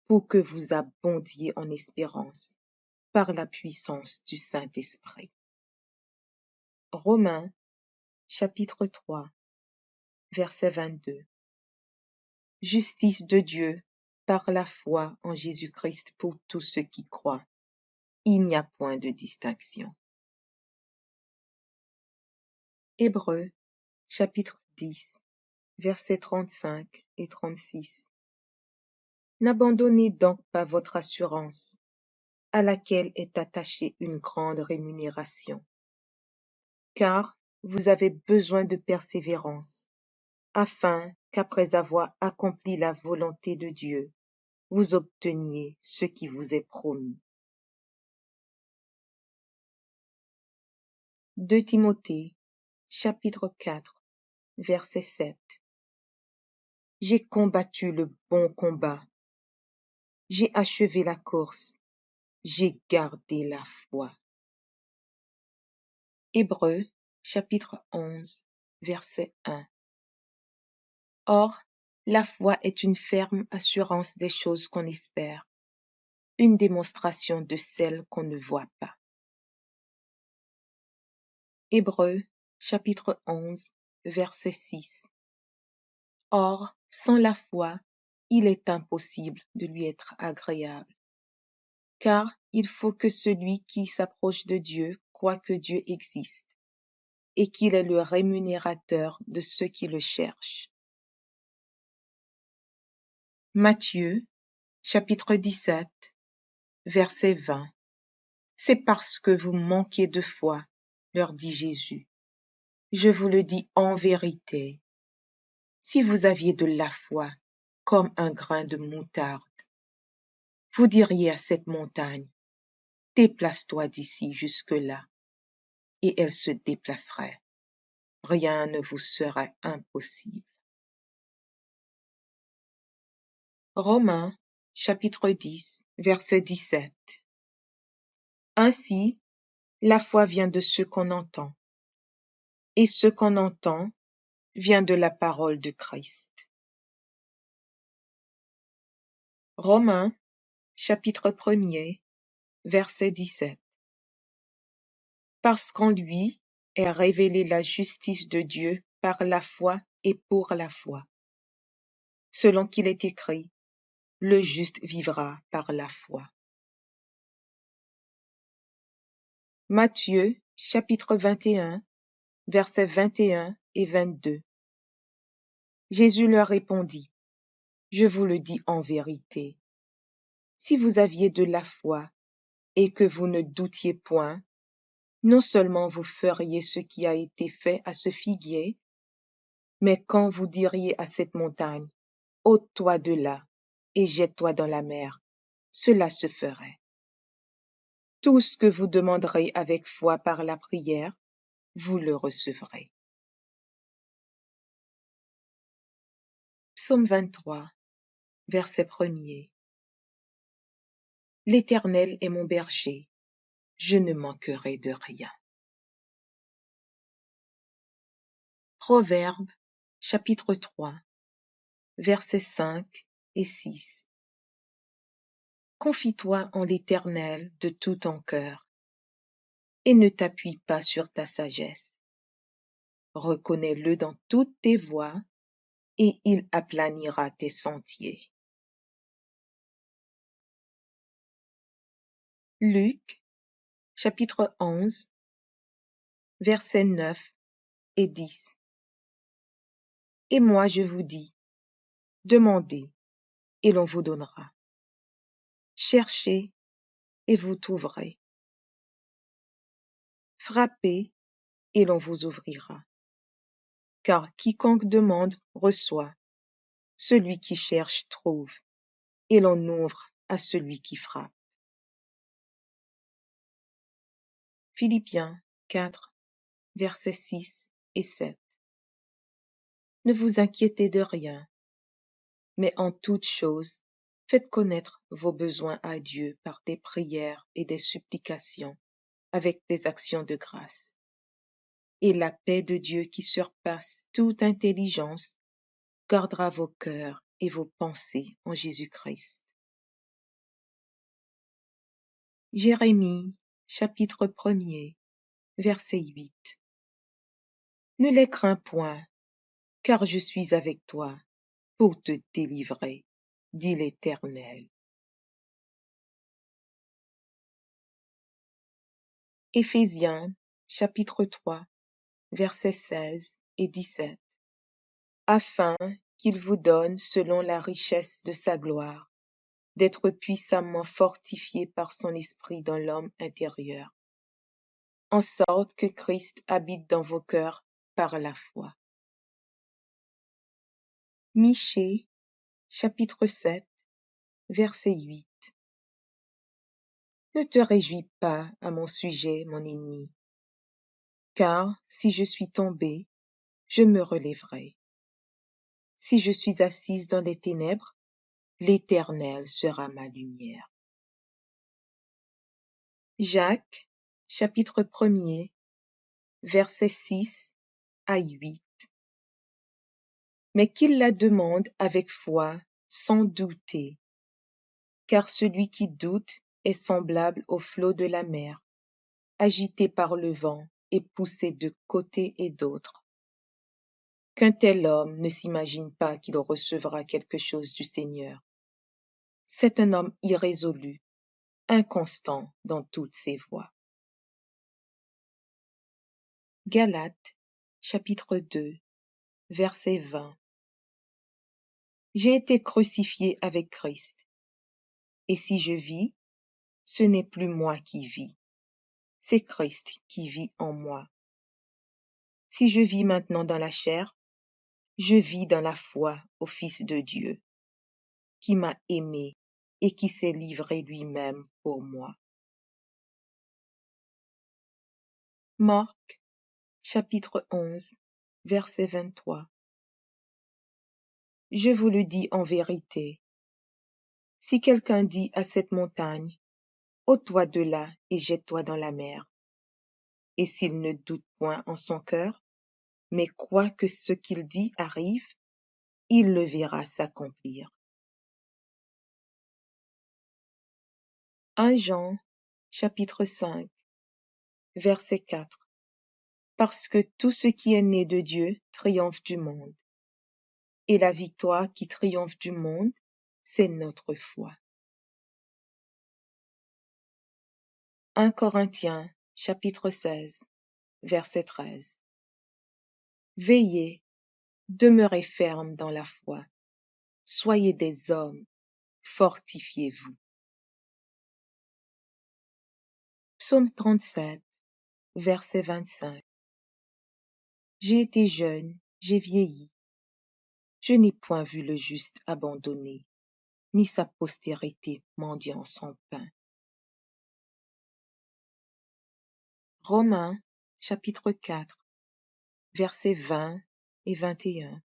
B: pour que vous abondiez en espérance par la puissance du Saint-Esprit. Romains, chapitre 3, verset 22. Justice de Dieu par la foi en Jésus-Christ pour tous ceux qui croient. Il n'y a point de distinction. Hébreux, chapitre 10, versets 35 et 36. N'abandonnez donc pas votre assurance, à laquelle est attachée une grande rémunération, car vous avez besoin de persévérance, afin qu'après avoir accompli la volonté de Dieu, vous obteniez ce qui vous est promis. 2 Timothée, chapitre 4, verset 7. J'ai combattu le bon combat, j'ai achevé la course, j'ai gardé la foi. Hébreux, chapitre 11, verset 1. Or, la foi est une ferme assurance des choses qu'on espère, une démonstration de celles qu'on ne voit pas. Hébreux, chapitre 11, verset 6. Or, sans la foi, il est impossible de lui être agréable, car il faut que celui qui s'approche de Dieu croie que Dieu existe, et qu'il est le rémunérateur de ceux qui le cherchent. Matthieu, chapitre 17, verset 20. C'est parce que vous manquez de foi, leur dit Jésus. Je vous le dis en vérité, si vous aviez de la foi comme un grain de moutarde, vous diriez à cette montagne, déplace-toi d'ici jusque-là, et elle se déplacerait. Rien ne vous serait impossible. Romains, chapitre 10, verset 17. Ainsi, la foi vient de ce qu'on entend, et ce qu'on entend vient de la parole de Christ. Romains, chapitre 1er, verset 17. Parce qu'en lui est révélée la justice de Dieu par la foi et pour la foi. Selon qu'il est écrit, le juste vivra par la foi. Matthieu, chapitre 21, versets 21 et 22. Jésus leur répondit, je vous le dis en vérité, si vous aviez de la foi et que vous ne doutiez point, non seulement vous feriez ce qui a été fait à ce figuier, mais quand vous diriez à cette montagne, ôte-toi de là et jette-toi dans la mer, cela se ferait. Tout ce que vous demanderez avec foi par la prière, vous le recevrez. Psaume 23, verset 1er. L'Éternel est mon berger, je ne manquerai de rien. Proverbes, chapitre 3, versets 5 et 6. Confie-toi en l'Éternel de tout ton cœur, et ne t'appuie pas sur ta sagesse. Reconnais-le dans toutes tes voies, et il aplanira tes sentiers. Luc, chapitre 11, versets 9 et 10. Et moi je vous dis, demandez, et l'on vous donnera. Cherchez, et vous trouverez. Frappez, et l'on vous ouvrira. Car quiconque demande reçoit, celui qui cherche trouve, et l'on ouvre à celui qui frappe. Philippiens 4, versets 6 et 7. Ne vous inquiétez de rien, mais en toute chose, faites connaître vos besoins à Dieu par des prières et des supplications, avec des actions de grâce. Et la paix de Dieu qui surpasse toute intelligence gardera vos cœurs et vos pensées en Jésus-Christ. Jérémie, chapitre 1er, verset 8. Ne les crains point, car je suis avec toi pour te délivrer, dit l'Éternel. Éphésiens, chapitre 3, versets 16 et 17. Afin qu'il vous donne, selon la richesse de sa gloire, d'être puissamment fortifié par son esprit dans l'homme intérieur, en sorte que Christ habite dans vos cœurs par la foi. Michée, chapitre 7, verset 8. Ne te réjouis pas à mon sujet, mon ennemi, car si je suis tombé, je me relèverai. Si je suis assise dans les ténèbres, l'Éternel sera ma lumière. Jacques, chapitre 1er, versets 6 à 8. Mais qu'il la demande avec foi, sans douter, car celui qui doute est semblable au flot de la mer, agité par le vent et poussé de côté et d'autre. Qu'un tel homme ne s'imagine pas qu'il recevra quelque chose du Seigneur. C'est un homme irrésolu, inconstant dans toutes ses voies. Galates, chapitre 2, verset 20. J'ai été crucifié avec Christ, et si je vis, ce n'est plus moi qui vis, c'est Christ qui vit en moi. Si je vis maintenant dans la chair, je vis dans la foi au Fils de Dieu, qui m'a aimé et qui s'est livré lui-même pour moi. Marc, chapitre 11, verset 23. Je vous le dis en vérité, si quelqu'un dit à cette montagne, ôte-toi de là et jette-toi dans la mer, et s'il ne doute point en son cœur, mais croit que ce qu'il dit arrive, il le verra s'accomplir. 1 Jean, chapitre 5, verset 4. Parce que tout ce qui est né de Dieu triomphe du monde. Et la victoire qui triomphe du monde, c'est notre foi. 1 Corinthiens, chapitre 16, verset 13. Veillez, demeurez fermes dans la foi. Soyez des hommes, fortifiez-vous. Psaume 37, verset 25. J'ai été jeune, j'ai vieilli. Je n'ai point vu le juste abandonné, ni sa postérité mendiant son pain. Romains, chapitre 4, versets 20 et 21.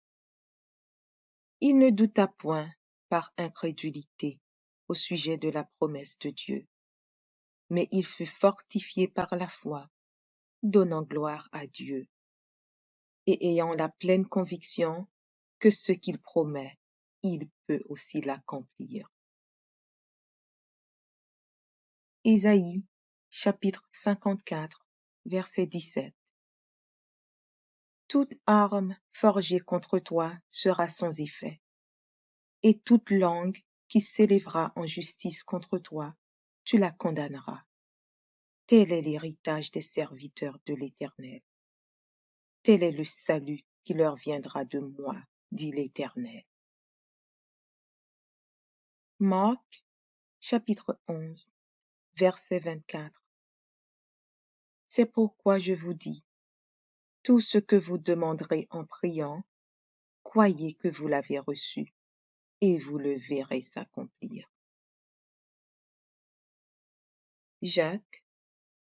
B: Il ne douta point par incrédulité au sujet de la promesse de Dieu, mais il fut fortifié par la foi, donnant gloire à Dieu, et ayant la pleine conviction que ce qu'il promet, il peut aussi l'accomplir. Isaïe, chapitre 54, verset 17. Toute arme forgée contre toi sera sans effet, et toute langue qui s'élèvera en justice contre toi, tu la condamneras. Tel est l'héritage des serviteurs de l'Éternel. Tel est le salut qui leur viendra de moi, dit l'Éternel. Marc, chapitre 11, verset 24. C'est pourquoi je vous dis, tout ce que vous demanderez en priant, croyez que vous l'avez reçu, et vous le verrez s'accomplir. Jacques,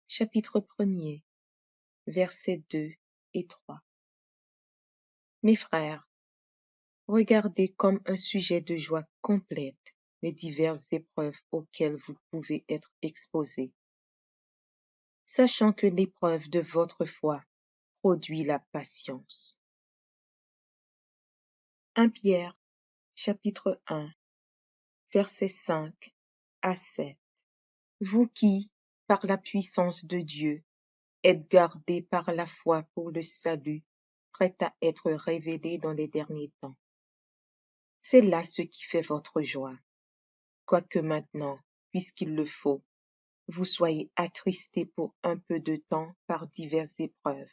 B: chapitre 1er, versets 2 et 3. Mes frères, regardez comme un sujet de joie complète les diverses épreuves auxquelles vous pouvez être exposés, sachant que l'épreuve de votre foi produit la patience. 1 Pierre, chapitre 1, versets 5 à 7. Vous qui, par la puissance de Dieu, êtes gardés par la foi pour le salut, prêt à être révélé dans les derniers temps. C'est là ce qui fait votre joie, quoique maintenant, puisqu'il le faut, vous soyez attristés pour un peu de temps par diverses épreuves,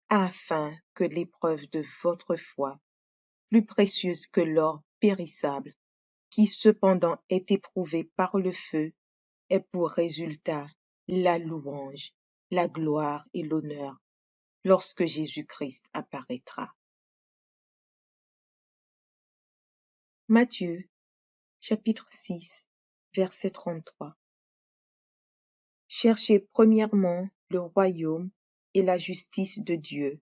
B: afin que l'épreuve de votre foi, plus précieuse que l'or périssable, qui cependant est éprouvé par le feu, ait pour résultat la louange, la gloire et l'honneur lorsque Jésus-Christ apparaîtra. Matthieu, chapitre 6, verset 33. Cherchez premièrement le royaume et la justice de Dieu,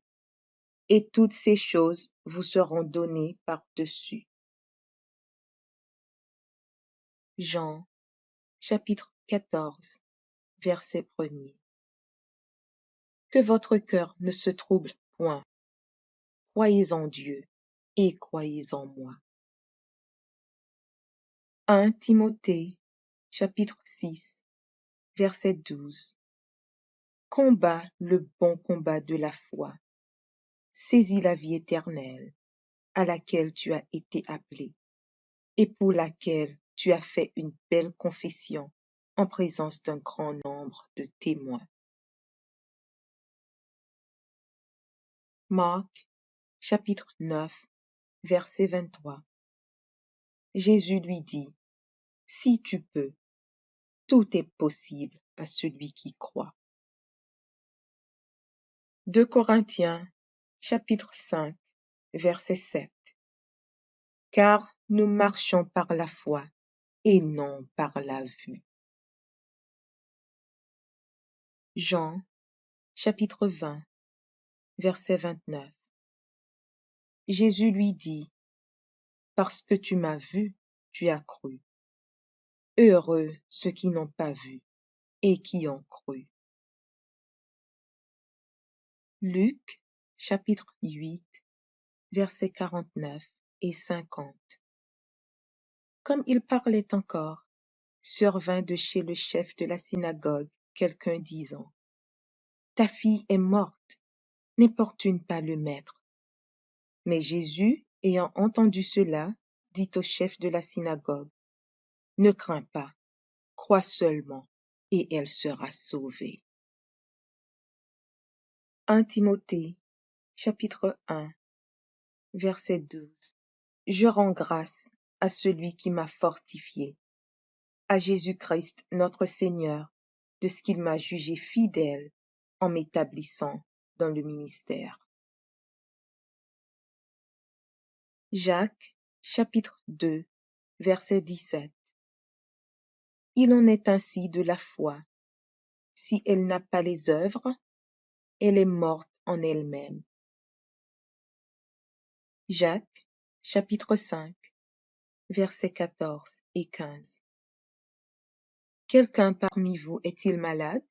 B: et toutes ces choses vous seront données par-dessus. Jean, chapitre 14, verset 1er. Que votre cœur ne se trouble point. Croyez en Dieu et croyez en moi. 1 Timothée, chapitre 6, verset 12. Combat le bon combat de la foi. Saisis la vie éternelle, à laquelle tu as été appelé, et pour laquelle tu as fait une belle confession en présence d'un grand nombre de témoins. Marc, chapitre 9, verset 23. Jésus lui dit, si tu peux, tout est possible à celui qui croit. 2 Corinthiens, chapitre 5, verset 7. Car nous marchons par la foi et non par la vue. Jean, chapitre 20, verset 29. Jésus lui dit, « Parce que tu m'as vu, tu as cru. Heureux ceux qui n'ont pas vu et qui ont cru. » Luc, chapitre 8, versets 49 et 50. Comme il parlait encore, survint de chez le chef de la synagogue quelqu'un disant, « Ta fille est morte, n'importune pas le maître. » Mais Jésus, ayant entendu cela, dit au chef de la synagogue, « Ne crains pas, crois seulement, et elle sera sauvée. » 1 Timothée, chapitre 1, verset 12. Je rends grâce à celui qui m'a fortifié, à Jésus-Christ notre Seigneur, de ce qu'il m'a jugé fidèle en m'établissant dans le ministère. Jacques, chapitre 2, verset 17. Il en est ainsi de la foi. Si elle n'a pas les œuvres, elle est morte en elle-même. Jacques, chapitre 5, versets 14 et 15. Quelqu'un parmi vous est-il malade?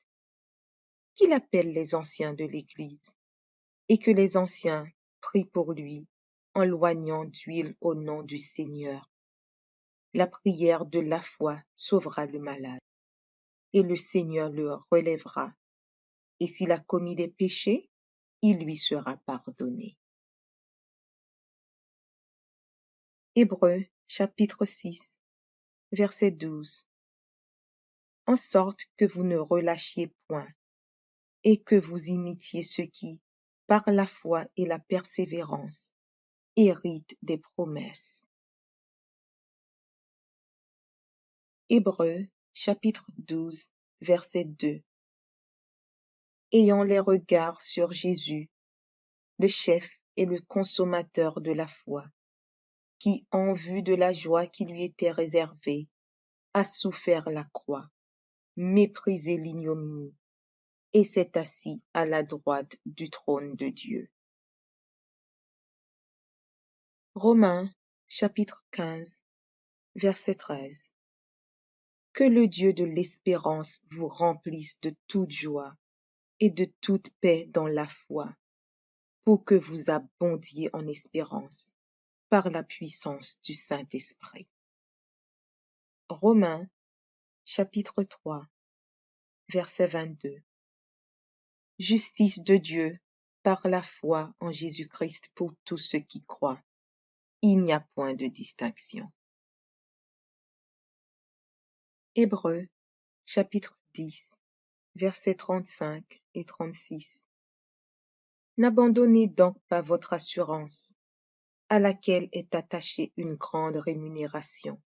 B: Qu'il appelle les anciens de l'Église, et que les anciens prient pour lui, en loignant d'huile au nom du Seigneur. La prière de la foi sauvera le malade, et le Seigneur le relèvera. Et s'il a commis des péchés, il lui sera pardonné. Hébreux, chapitre 6, verset 12. En sorte que vous ne relâchiez point, et que vous imitiez ceux qui, par la foi et la persévérance, héritent des promesses. Hébreux, chapitre 12, verset 2. Ayant les regards sur Jésus, le chef et le consommateur de la foi, qui, en vue de la joie qui lui était réservée, a souffert la croix, méprisé l'ignominie, et s'est assis à la droite du trône de Dieu. Romains, chapitre 15, verset 13. Que le Dieu de l'espérance vous remplisse de toute joie et de toute paix dans la foi, pour que vous abondiez en espérance par la puissance du Saint-Esprit. Romains, chapitre 3, verset 22. Justice de Dieu par la foi en Jésus-Christ pour tous ceux qui croient. Il n'y a point de distinction. Hébreux, chapitre 10, versets 35 et 36. N'abandonnez donc pas votre assurance, à laquelle est attachée une grande rémunération,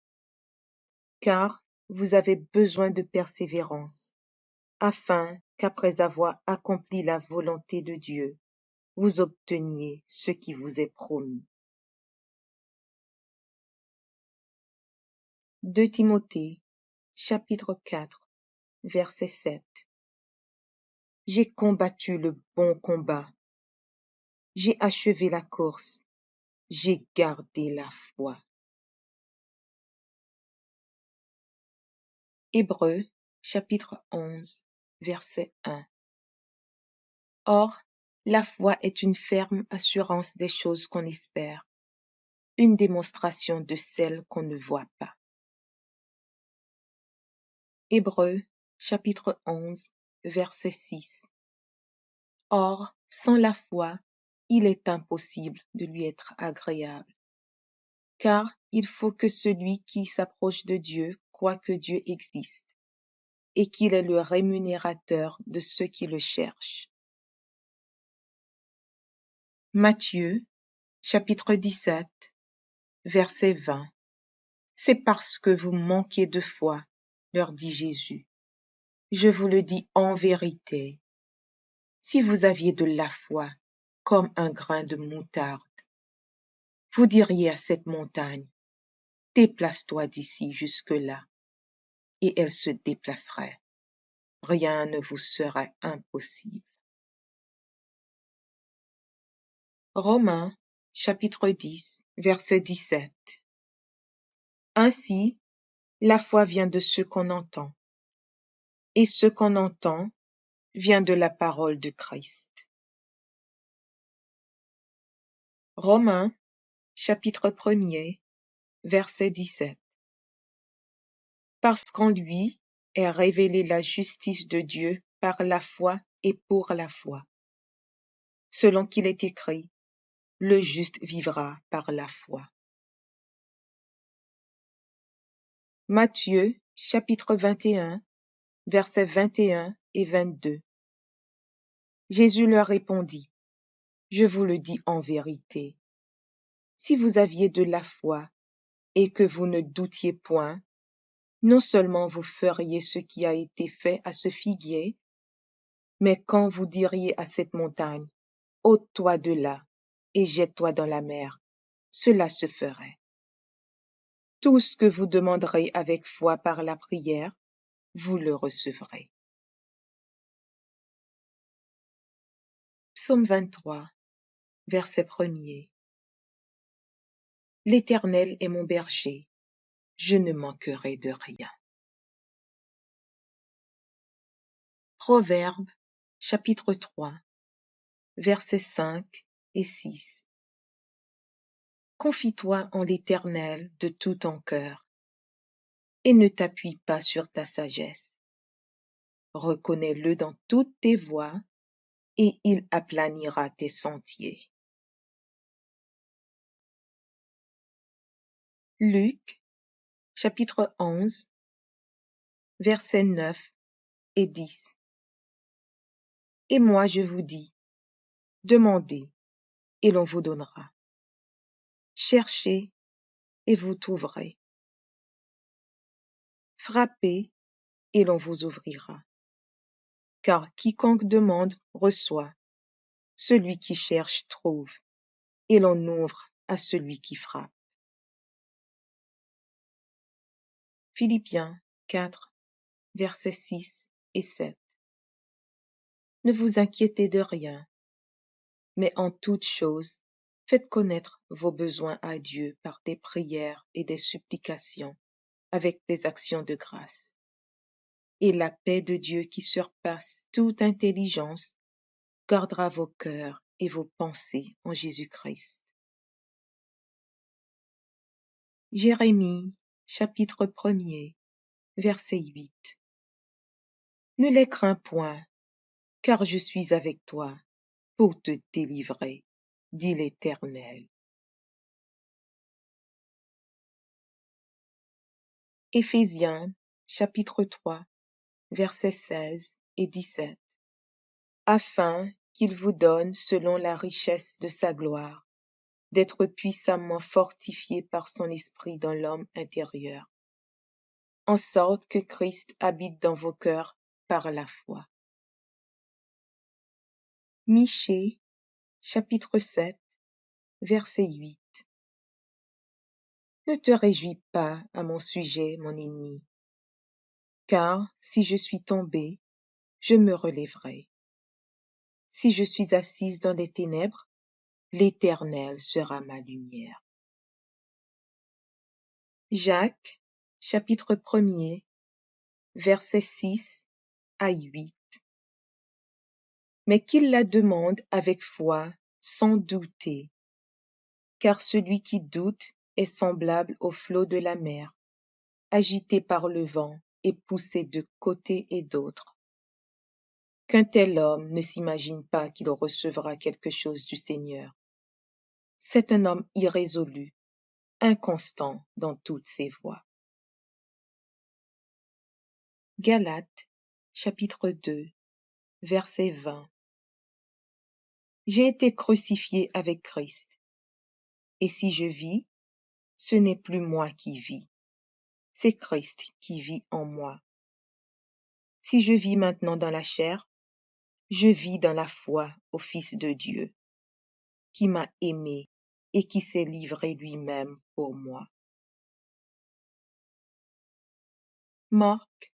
B: car vous avez besoin de persévérance, afin qu'après avoir accompli la volonté de Dieu, vous obteniez ce qui vous est promis. 2 Timothée, chapitre 4, verset 7. J'ai combattu le bon combat, j'ai achevé la course, j'ai gardé la foi. Hébreux, chapitre 11, verset 1. Or, la foi est une ferme assurance des choses qu'on espère, une démonstration de celles qu'on ne voit pas. Hébreux, chapitre 11, verset 6. Or, sans la foi, il est impossible de lui être agréable, car il faut que celui qui s'approche de Dieu croit que Dieu existe et qu'il est le rémunérateur de ceux qui le cherchent. Matthieu, chapitre 17, verset 20. C'est parce que vous manquez de foi, leur dit Jésus. Je vous le dis en vérité, si vous aviez de la foi comme un grain de moutarde, vous diriez à cette montagne, déplace-toi d'ici jusque-là, et elle se déplacerait. Rien ne vous serait impossible. Romains, chapitre 10, verset 17. Ainsi, la foi vient de ce qu'on entend, et ce qu'on entend vient de la parole de Christ. Romains, chapitre 1er, verset 17. Parce qu'en lui est révélée la justice de Dieu par la foi et pour la foi. Selon qu'il est écrit, le juste vivra par la foi. Matthieu, chapitre 21, versets 21 et 22. Jésus leur répondit, je vous le dis en vérité, si vous aviez de la foi et que vous ne doutiez point, non seulement vous feriez ce qui a été fait à ce figuier, mais quand vous diriez à cette montagne, ôte-toi de là et jette-toi dans la mer, cela se ferait. Tout ce que vous demanderez avec foi par la prière, vous le recevrez. Psaume 23, verset 1er. L'Éternel est mon berger, je ne manquerai de rien. Proverbes, chapitre 3, versets 5 et 6. Confie-toi en l'Éternel de tout ton cœur, et ne t'appuie pas sur ta sagesse. Reconnais-le dans toutes tes voies, et il aplanira tes sentiers. Luc, chapitre 11, versets 9 et 10. Et moi je vous dis, demandez, et l'on vous donnera. Cherchez, et vous trouverez. Frappez, et l'on vous ouvrira. Car quiconque demande reçoit, celui qui cherche trouve, et l'on ouvre à celui qui frappe. Philippiens 4, versets 6 et 7. Ne vous inquiétez de rien, mais en toute chose, faites connaître vos besoins à Dieu par des prières et des supplications, avec des actions de grâce. Et la paix de Dieu qui surpasse toute intelligence gardera vos cœurs et vos pensées en Jésus-Christ. Jérémie, chapitre 1er, verset 8. Ne les crains point, car je suis avec toi pour te délivrer, dit l'Éternel. Éphésiens, chapitre 3, versets 16 et 17. Afin qu'il vous donne, selon la richesse de sa gloire, d'être puissamment fortifié par son esprit dans l'homme intérieur, en sorte que Christ habite dans vos cœurs par la foi. Michée, chapitre 7, verset 8. Ne te réjouis pas à mon sujet, mon ennemi, car si je suis tombé, je me relèverai. Si je suis assise dans les ténèbres, l'Éternel sera ma lumière. Jacques, chapitre 1er, versets 6 à 8. Mais qu'il la demande avec foi, sans douter, car celui qui doute est semblable au flot de la mer, agité par le vent et poussé de côté et d'autre. Qu'un tel homme ne s'imagine pas qu'il recevra quelque chose du Seigneur. C'est un homme irrésolu, inconstant dans toutes ses voies. Galates, chapitre 2, verset 20. J'ai été crucifié avec Christ, et si je vis, ce n'est plus moi qui vis, c'est Christ qui vit en moi. Si je vis maintenant dans la chair, je vis dans la foi au Fils de Dieu, qui m'a aimé et qui s'est livré lui-même pour moi. Marc,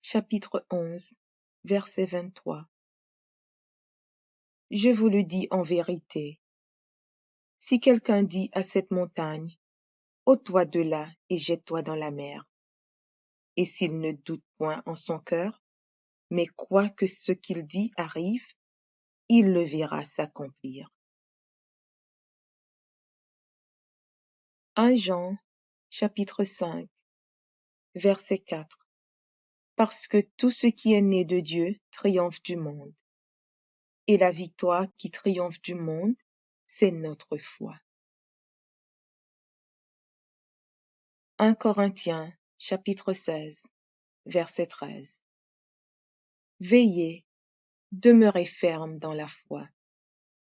B: chapitre 11, verset 23. Je vous le dis en vérité, Si quelqu'un dit à cette montagne, ôte-toi de là et jette-toi dans la mer, et s'il ne doute point en son cœur, mais croit que ce qu'il dit arrive, il le verra s'accomplir. 1 Jean, chapitre 5, verset 4. Parce que tout ce qui est né de Dieu triomphe du monde. Et la victoire qui triomphe du monde, c'est notre foi. 1 Corinthiens, chapitre 16, verset 13. Veillez, demeurez fermes dans la foi.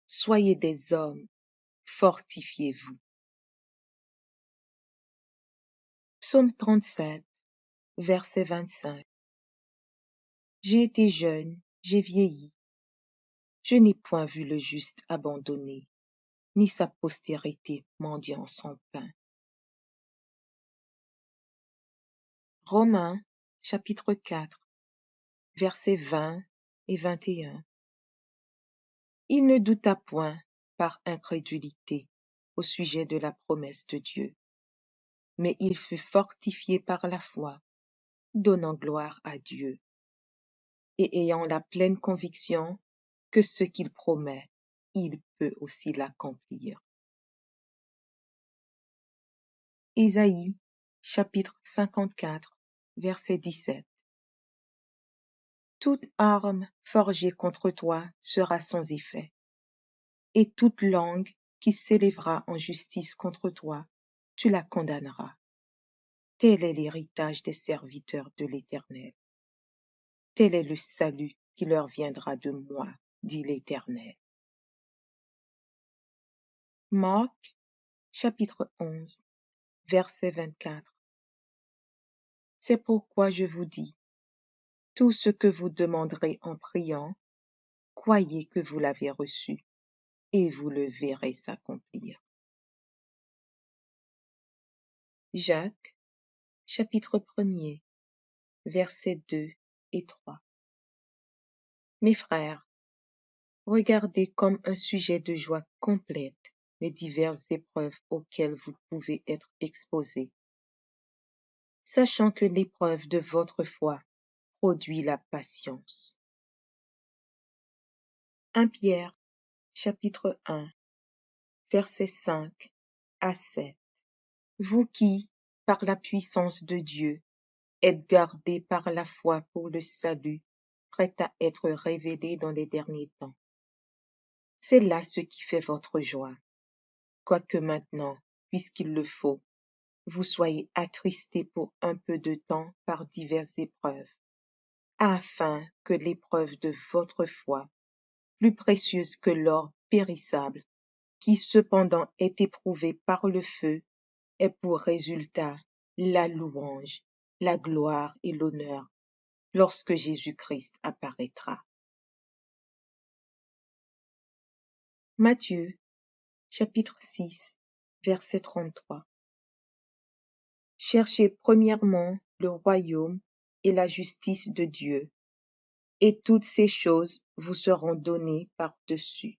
B: Soyez des hommes, fortifiez-vous. Psaume 37, verset 25. J'ai été jeune, j'ai vieilli. Je n'ai point vu le juste abandonné, ni sa postérité mendiant son pain. Romains, chapitre 4, versets 20 et 21. Il ne douta point par incrédulité au sujet de la promesse de Dieu, mais il fut fortifié par la foi, donnant gloire à Dieu, et ayant la pleine conviction que ce qu'il promet, il peut aussi l'accomplir. Ésaïe, chapitre 54, verset 17. Toute arme forgée contre toi sera sans effet, et toute langue qui s'élèvera en justice contre toi, tu la condamneras. Tel est l'héritage des serviteurs de l'Éternel. Tel est le salut qui leur viendra de moi, dit l'Éternel. Marc, chapitre 11, verset 24. C'est pourquoi je vous dis, tout ce que vous demanderez en priant, croyez que vous l'avez reçu, et vous le verrez s'accomplir. Jacques, chapitre 1er, versets 2 et 3. Mes frères, regardez comme un sujet de joie complète les diverses épreuves auxquelles vous pouvez être exposés, sachant que l'épreuve de votre foi produit la patience. 1 Pierre, chapitre 1, versets 5 à 7. Vous qui, par la puissance de Dieu, êtes gardés par la foi pour le salut, prêt à être révélé dans les derniers temps. C'est là ce qui fait votre joie, quoique maintenant, puisqu'il le faut, vous soyez attristés pour un peu de temps par diverses épreuves, afin que l'épreuve de votre foi, plus précieuse que l'or périssable, qui cependant est éprouvé par le feu, ait pour résultat la louange, la gloire et l'honneur lorsque Jésus-Christ apparaîtra. Matthieu, chapitre 6, verset 33. Cherchez premièrement le royaume et la justice de Dieu, et toutes ces choses vous seront données par-dessus.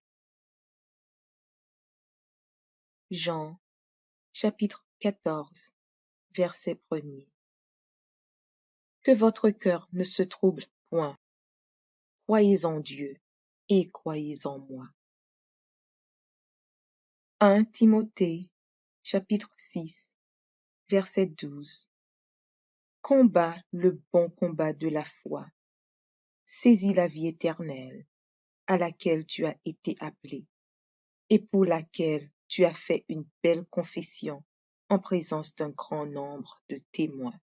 B: Jean, chapitre 14, verset 1er. Que votre cœur ne se trouble point. Croyez en Dieu et croyez en moi. 1 Timothée, chapitre 6, verset 12. Combat le bon combat de la foi. Saisis la vie éternelle, à laquelle tu as été appelé, et pour laquelle tu as fait une belle confession en présence d'un grand nombre de témoins.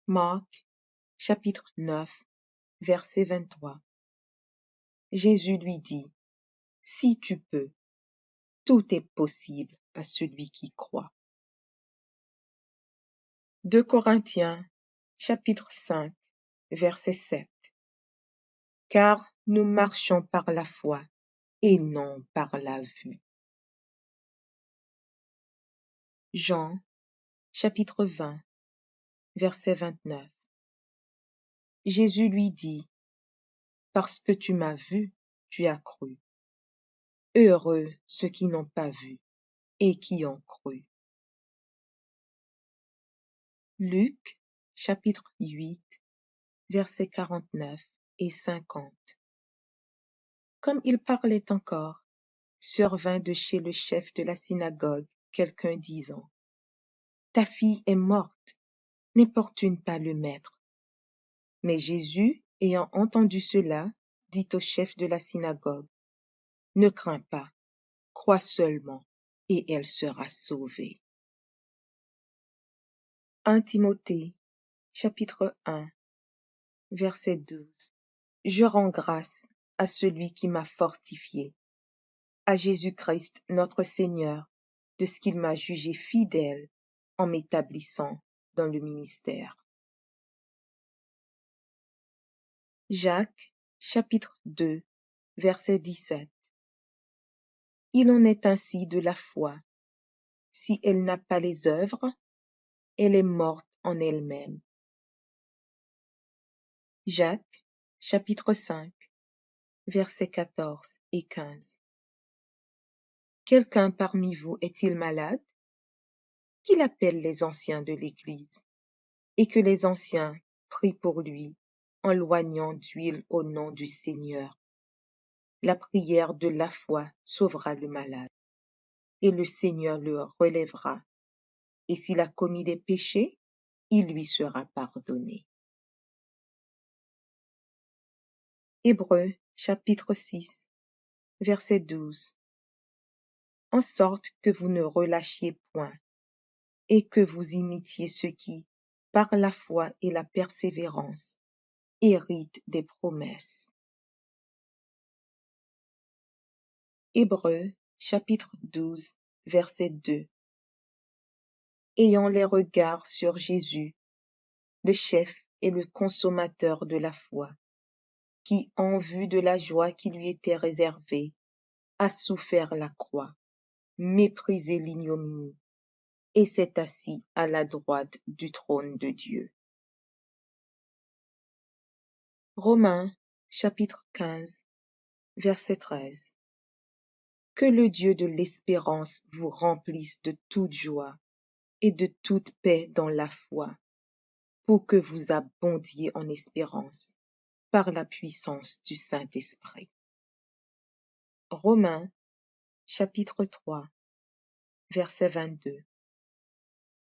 B: Marc, chapitre 9, verset 23. Jésus lui dit, si tu peux, tout est possible à celui qui croit. 2 Corinthiens, chapitre 5, verset 7. Car nous marchons par la foi et non par la vue. Jean, chapitre 20, verset 29. Jésus lui dit, parce que tu m'as vu, tu as cru. Heureux ceux qui n'ont pas vu et qui ont cru. Luc, chapitre 8, versets 49 et 50. Comme il parlait encore, survint de chez le chef de la synagogue quelqu'un disant: Ta fille est morte, n'importune pas le maître. Mais Jésus, ayant entendu cela, dit au chef de la synagogue: Ne crains pas, crois seulement, et elle sera sauvée. 1 Timothée, chapitre 1, verset 12. Je rends grâce à celui qui m'a fortifié, à Jésus-Christ notre Seigneur, de ce qu'il m'a jugé fidèle en m'établissant dans le ministère. Jacques, chapitre 2, verset 17. Il en est ainsi de la foi. Si elle n'a pas les œuvres, elle est morte en elle-même. Jacques, chapitre 5, versets 14 et 15. Quelqu'un parmi vous est-il malade? Qu'il appelle les anciens de l'Église, et que les anciens prient pour lui en loignant d'huile au nom du Seigneur. La prière de la foi sauvera le malade, et le Seigneur le relèvera. Et s'il a commis des péchés, il lui sera pardonné. Hébreux, chapitre 6, verset 12. En sorte que vous ne relâchiez point, et que vous imitiez ceux qui, par la foi et la persévérance, héritent des promesses. Hébreux, chapitre 12, verset 2. Ayant les regards sur Jésus, le chef et le consommateur de la foi, qui, en vue de la joie qui lui était réservée, a souffert la croix, méprisé l'ignominie, et s'est assis à la droite du trône de Dieu. Romains, chapitre 15, verset 13. Que le Dieu de l'espérance vous remplisse de toute joie et de toute paix dans la foi, pour que vous abondiez en espérance, par la puissance du Saint-Esprit. Romains, chapitre 3, verset 22.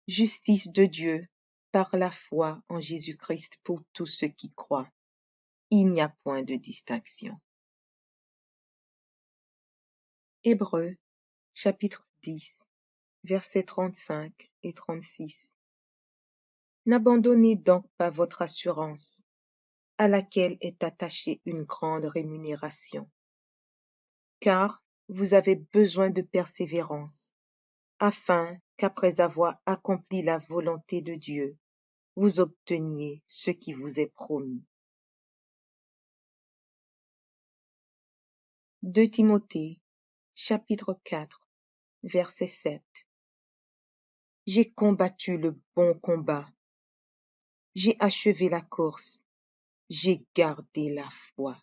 B: Justice de Dieu par la foi en Jésus-Christ pour tous ceux qui croient. Il n'y a point de distinction. Hébreux, chapitre 10, versets 35 et 36. N'abandonnez donc pas votre assurance, à laquelle est attachée une grande rémunération, car vous avez besoin de persévérance, afin qu'après avoir accompli la volonté de Dieu, vous obteniez ce qui vous est promis. 2 Timothée, chapitre 4, verset 7. J'ai combattu le bon combat, j'ai achevé la course, j'ai gardé la foi.